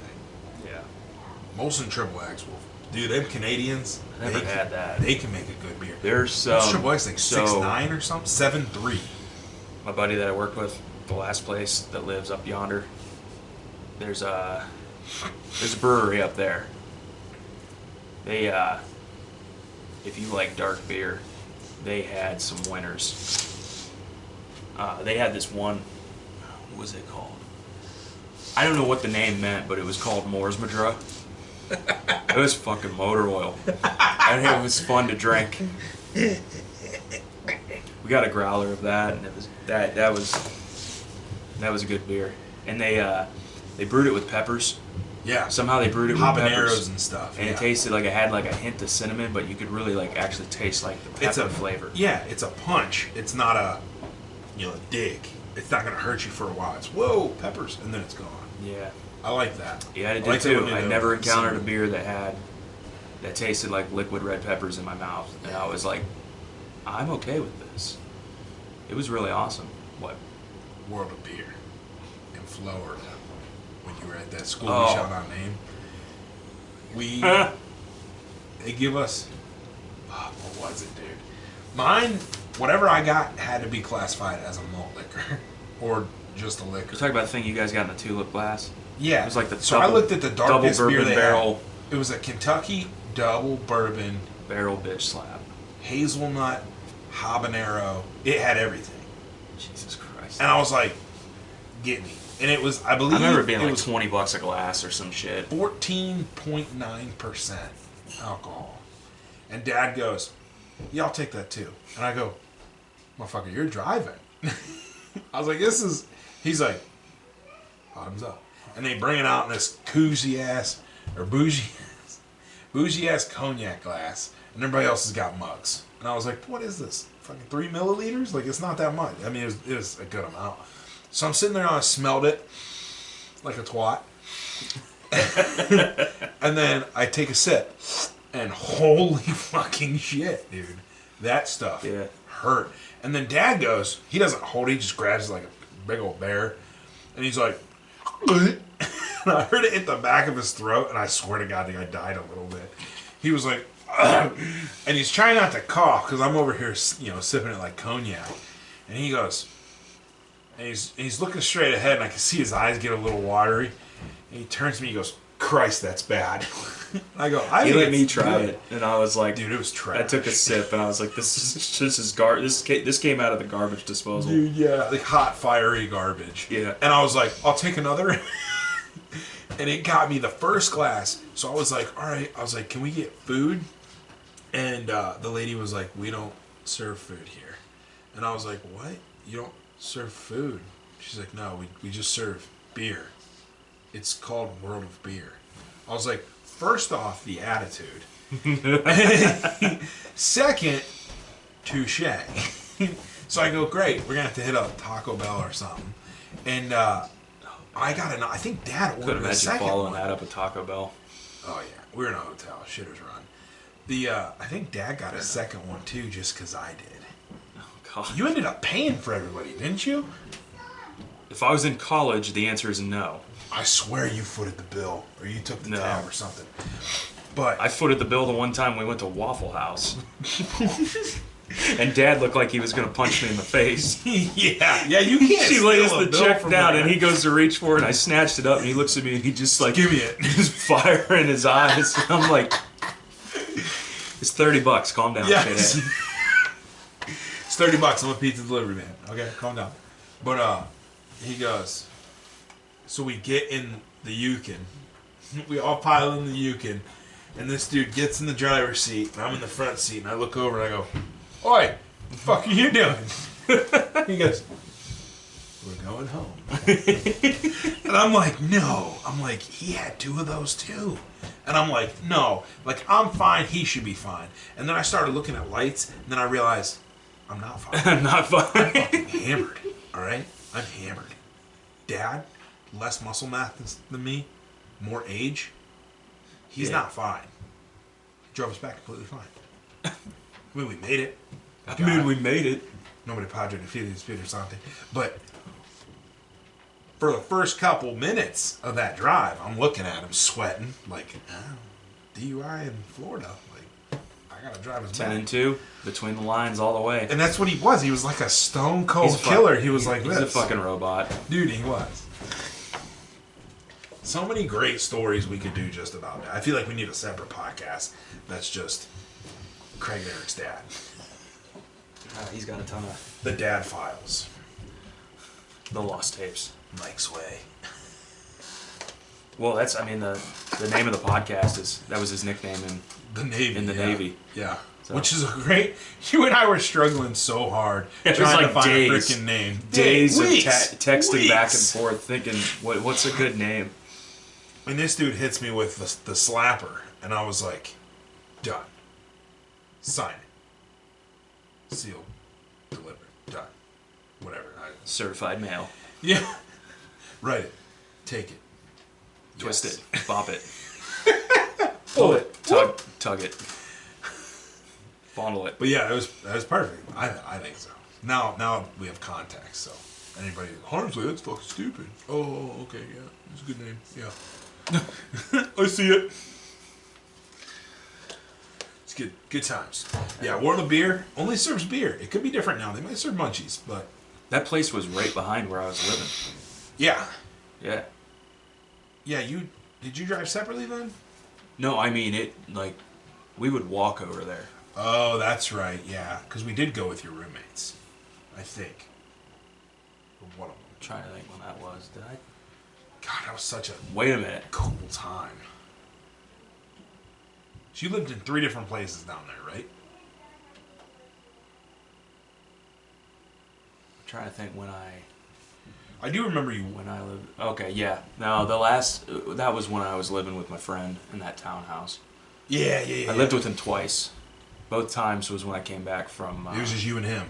Yeah. Molson Triple X, dude. Them Canadians. I never they had can, that. They can make a good beer. There's Molson Triple X like so 6.9 or something, 7.3. my buddy that I worked with, the last place that lives up yonder. There's a brewery up there. They if you like dark beer, they had some winners. They had this one. What was it called? I don't know what the name meant, but it was called Moore's Madra. It was fucking motor oil, and it was fun to drink. We got a growler of that, and it was that was a good beer. And they brewed it with peppers. Yeah. Somehow they brewed it with Habaneros peppers, and stuff. and yeah. it tasted like it had like a hint of cinnamon, but you could really like actually taste like the pepper flavor. Yeah, it's a punch. It's not a dig. It's not gonna hurt you for a while. It's whoa peppers, and then it's gone. Yeah, I like that. yeah, it I did like that too. when I they never do encountered a some- beer that tasted like liquid red peppers in my mouth, and I was like, I'm okay with this. It was really awesome. What? World of Beer in Florida when you were at that school Oh. we shall not name. They give us, what was it, dude? Mine, whatever I got had to be classified as a malt liquor or just a liquor. You're talking about the thing you guys got in the tulip glass? Yeah. It was like the so I looked at the darkest double beer bourbon they barrel. had. It was a Kentucky double bourbon, Barrel bitch slap. hazelnut, habanero. It had everything. Jesus Christ. And I was like, get me. And it was, I believe, I remember it being it like was $20 a glass or some shit. 14.9% alcohol. And Dad goes, yeah, I'll take that too. And I go, motherfucker, you're driving. I was like, he's like, bottoms up. And they bring it out in this bougie ass cognac glass. And everybody else has got mugs. And I was like, what is this? Fucking 3 milliliters? Like, it's not that much. I mean, it was a good amount. So I'm sitting there and I smelled it like a twat. And then I take a sip. And holy fucking shit, dude. That stuff hurt. And then Dad goes, he doesn't hold it, he just grabs it like a big old bear. And he's like, and I heard it hit the back of his throat, and I swear to God, the guy died a little bit. He was like, and he's trying not to cough, because I'm over here, sipping it like cognac. And he goes, and he's looking straight ahead, and I can see his eyes get a little watery. And he turns to me, he goes, Christ, that's bad. I go, He let me try it, and I was like, dude, it was trash. I took a sip, and I was like, this is garbage. This came out of the garbage disposal. Dude, yeah, like hot, fiery garbage. Yeah. And I was like, I'll take another. And it got me the first glass. So I was like, all right. I was like, can we get food? And the lady was like, we don't serve food here. And I was like, what? You don't serve food? She's like, no, we just serve beer. It's called World of Beer. I was like, first off, the attitude. Second, touche. So I go, great, we're going to have to hit up Taco Bell or something. And I think Dad Could ordered a imagine second following one. that up at Taco Bell. Oh, yeah. We were in a hotel. Shitters run. I think Dad got a second one, too, just because I did. Oh, God. You ended up paying for everybody, didn't you? If I was in college, the answer is no. I swear you footed the bill, or you took the No. tab or something. But I footed the bill the one time we went to Waffle House. And Dad looked like he was going to punch me in the face. yeah, you can't. She steal lays a the bill check from down, her. and he goes to reach for it, and I snatched it up, and he looks at me, and he just like, Give me it. just fire in his eyes. And I'm like, it's $30. Calm down, Yes. shithead. It's $30. I'm a pizza delivery man. Okay, calm down. But he goes. So we get in the Yukon. We all pile in the Yukon, and this dude gets in the driver's seat, and I'm in the front seat, and I look over and I go, "Oi, the fuck are you doing?" He goes, "We're going home." And I'm like, "No." I'm like, "He had 2 of those too." And I'm like, "No. Like, I'm fine. He should be fine." And then I started looking at lights, and then I realized I'm not fine. I'm not fine. I'm fucking hammered. All right, I'm hammered. Dad, less muscle mass than me, more age. He's not fine. He drove us back completely fine. I mean, we made it. I mean, we made it. Nobody Padre de Espírito Santo. But for the first couple minutes of that drive, I'm looking at him sweating, like, DUI in Florida. Like, I gotta drive us 10 back. and 2, between the lines all the way. And that's what he was. He was like a stone cold He's a killer. fuck- He was like he's this. a fucking robot. Dude, he was. So many great stories we could do just about that. I feel like we need a separate podcast that's just Craig and Eric's dad. He's got a ton of The Dad Files. the lost tapes. Mike's Way. Well, that's, I mean, the name of the podcast that was his nickname The Navy. in the yeah. Navy. Yeah. So- Which is a great... You and I were struggling so hard It was trying to like find days. a freaking name. Days Weeks. of texting back and Weeks. forth, thinking, what's a good name? And this dude hits me with the slapper, and I was like, done. Sign it. Sealed. Delivered. Done. Whatever. Certified mail. Yeah. Write it. Take it. Twist Yes. it. Bop it. Pull it. Tug it. Fondle it. But yeah, that was perfect. I think so. Now we have context, so Anybody, Harmsley, that's fucking stupid. Oh, okay, yeah. It's a good name. Yeah. I see it. It's good. Good times. Yeah, World of Beer only serves beer. It could be different now. They might serve munchies, but... That place was right behind where I was living. Yeah. Yeah. Yeah, did you drive separately then? No, I mean, we would walk over there. Oh, that's right, yeah. Because we did go with your roommates, I think. Or one of them. I'm trying to think when that was. Did I? God, that was such a Wait a minute. cool time. So you lived in 3 different places down there, right? I'm trying to think when I do remember you. When I lived... Okay, yeah. No, that was when I was living with my friend in that townhouse. Yeah. I lived with him twice. Both times was when I came back from... It was just you and him.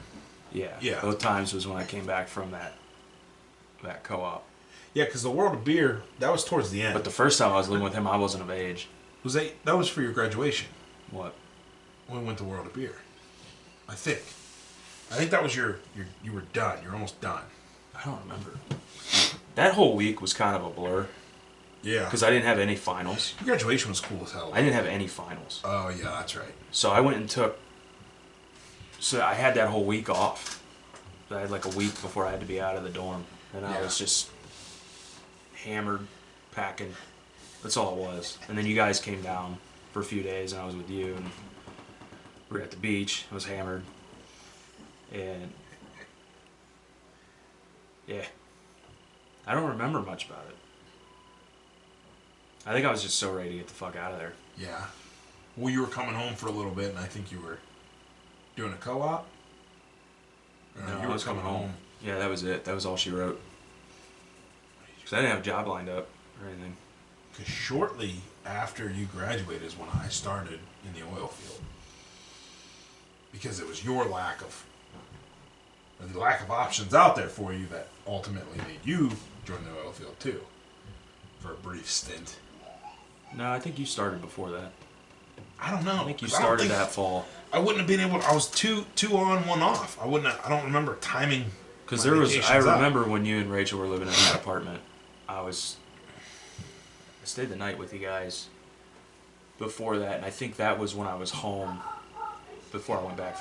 Yeah. Both times was when I came back from that co-op. Yeah, because the World of Beer, that was towards the end. But the first time I was living with him, I wasn't of age. That was for your graduation. What? When we went to World of Beer. I think that was you were done. You were almost done. I don't remember. That whole week was kind of a blur. Yeah. Because I didn't have any finals. Your graduation was cool as hell. I didn't have any finals. Oh, yeah, that's right. So I went and took... So I had that whole week off. I had like a week before I had to be out of the dorm. And I was just hammered, packing. That's all it was. And then you guys came down for a few days and I was with you. And we were at the beach. I was hammered. And... yeah. I don't remember much about it. I think I was just so ready to get the fuck out of there. Yeah. Well, you were coming home for a little bit, and I think you were doing a co-op? No, you I was coming home. Yeah, that was it. That was all she wrote. Because I didn't have a job lined up or anything. Because shortly after you graduated is when I started in the oil field. Because it was your lack of options out there for you that ultimately made you join the oil field too. For a brief stint. No, I think you started before that. I don't know. I think you started that fall. I wouldn't have been able to, I was two on, one off. I don't remember timing. Because I remember when you and Rachel were living in that apartment, I stayed the night with you guys before that, and I think that was when I was home before I went back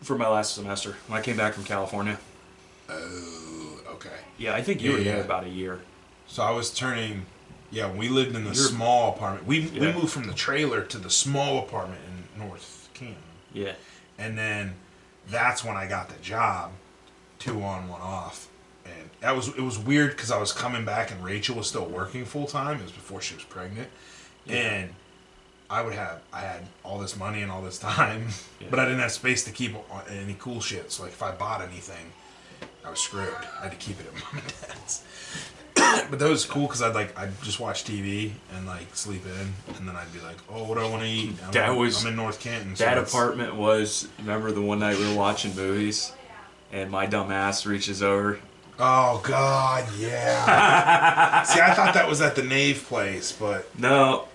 for my last semester, when I came back from California. Oh, okay. Yeah, I think you were there about a year. So I was turning, we lived in the small apartment. We moved from the trailer to the small apartment in North Canton. Yeah. And then that's when I got the job, 2 on, 1 off. And it was weird because I was coming back and Rachel was still working full time. It was before she was pregnant. Yeah. And I had all this money and all this time, but I didn't have space to keep any cool shit. So like if I bought anything, I was screwed. I had to keep it at mom and dad's. But that was cool because I'd just watch TV and like sleep in, and then I'd be like, oh, what do I want to eat? I'm in North Canton. So that apartment was, remember the one night we were watching movies, and my dumb ass reaches over. Oh God, yeah. See, I thought that was at the Nave place, but no.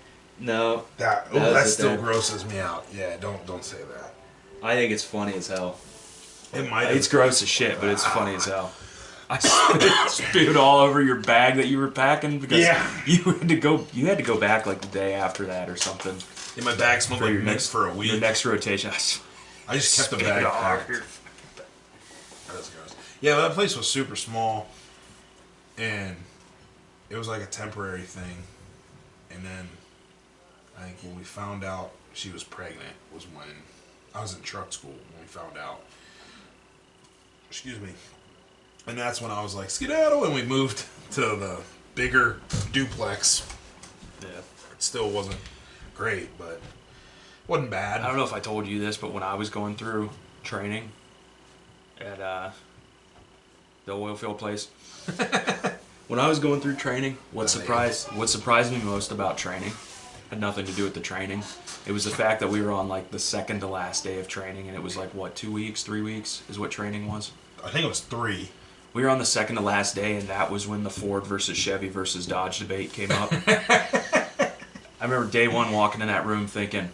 That still grosses me out. Yeah, don't say that. I think it's funny as hell. It might. It's gross as shit, but it's funny as hell. I spewed all over your bag that you were packing because you had to go back like the day after that or something. Yeah, my bag smelled like mixed for a week. Your next rotation. I just kept the bag packed. That was gross. Yeah, that place was super small, and it was like a temporary thing. And then I think when we found out she was pregnant was when I was in truck school when we found out. Excuse me. And that's when I was like, skedaddle, and we moved to the bigger duplex. Yeah. It still wasn't great, but wasn't bad. I don't know if I told you this, but when I was going through training at the oil field place, when I was going through training, what surprised me most about training had nothing to do with the training. It was the fact that we were on like the second to last day of training, and it was like, what, 2 weeks, 3 weeks is what training was? I think it was 3. We were on the second to last day, and that was when the Ford versus Chevy versus Dodge debate came up. I remember day one walking in that room thinking,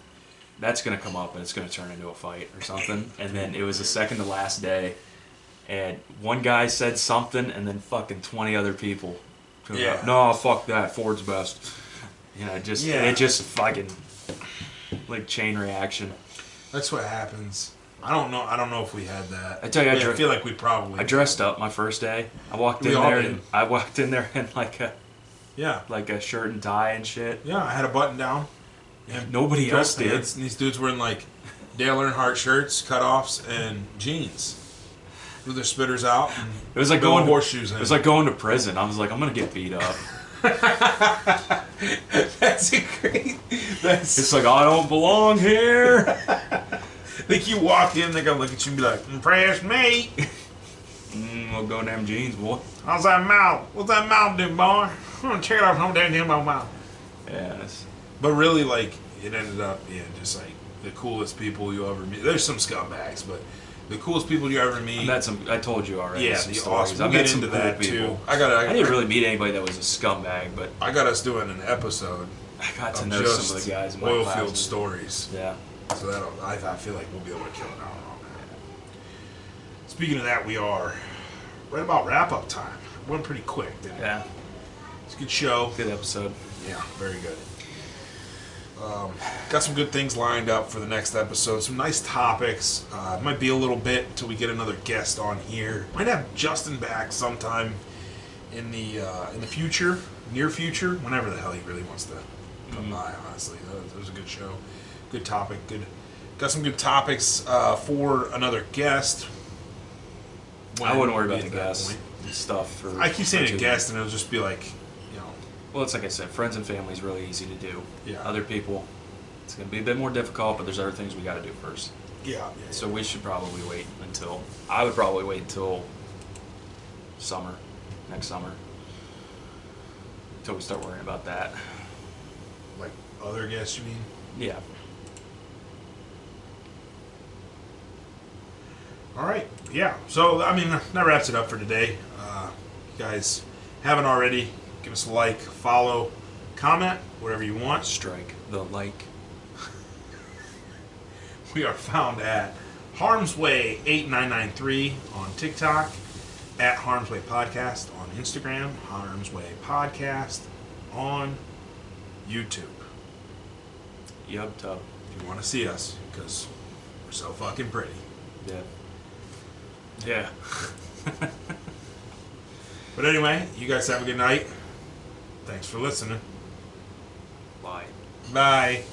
that's going to come up and it's going to turn into a fight or something. And then it was the second to last day, And one guy said something, and then fucking 20 other people. Yeah. No, fuck that. Ford's best. You know, it just fucking like chain reaction. That's what happens. I don't know if we had that. I tell you, I feel like we probably. I dressed up my first day. I walked in there in like a shirt and tie and shit. Yeah, I had a button down. And nobody else did. And these dudes were in like Dale Earnhardt shirts, cutoffs, and jeans with their spitters out. And it was like going horseshoes. It was like going to prison. I was like, I'm gonna get beat up. That's a great. It's like I don't belong here. Like you walk in, they're gonna look at you and be like, "Impress me." Well, go damn jeans, boy. How's that mouth? What's that mouth do, boy? I'm gonna check it out from down here my mouth. Yes. But really, like, it ended up being just like the coolest people you ever meet. There's some scumbags, but the coolest people you ever meet. I told you already. Yeah, some the stories. awesome. We'll get into that people. too. I didn't really meet anybody that was a scumbag, but I got us doing an episode. I got to know some of the guys in my oil class. field stories. Yeah. So I feel like we'll be able to kill an hour on that. Speaking of that, we are right about wrap up time. Went pretty quick, didn't it? Yeah. It's a good show. Good episode. Yeah, very good. Got some good things lined up for the next episode. Some nice topics. Might be a little bit until we get another guest on here. Might have Justin back sometime in the future, near future, whenever the hell he really wants to come by. Honestly, that was a good show, good topic. Got some good topics for another guest. I wouldn't worry about the guest stuff. I keep saying a guest, and it'll just be like. Well, it's like I said, friends and family is really easy to do. Yeah. Other people, it's going to be a bit more difficult, but there's other things we got to do first. Yeah. So we should probably I would probably wait until next summer, until we start worrying about that. Like other guests, you mean? Yeah. All right. Yeah. So, I mean, that wraps it up for today. You guys haven't already, give us a like, follow, comment, whatever you want. Strike the like. We are found at HarmsWay8993 on TikTok, at HarmsWay Podcast on Instagram, HarmsWay Podcast on YouTube. Yub tub. If you want to see us, because we're so fucking pretty. Yeah. Yeah. But anyway, you guys have a good night. Thanks for listening. Bye. Bye.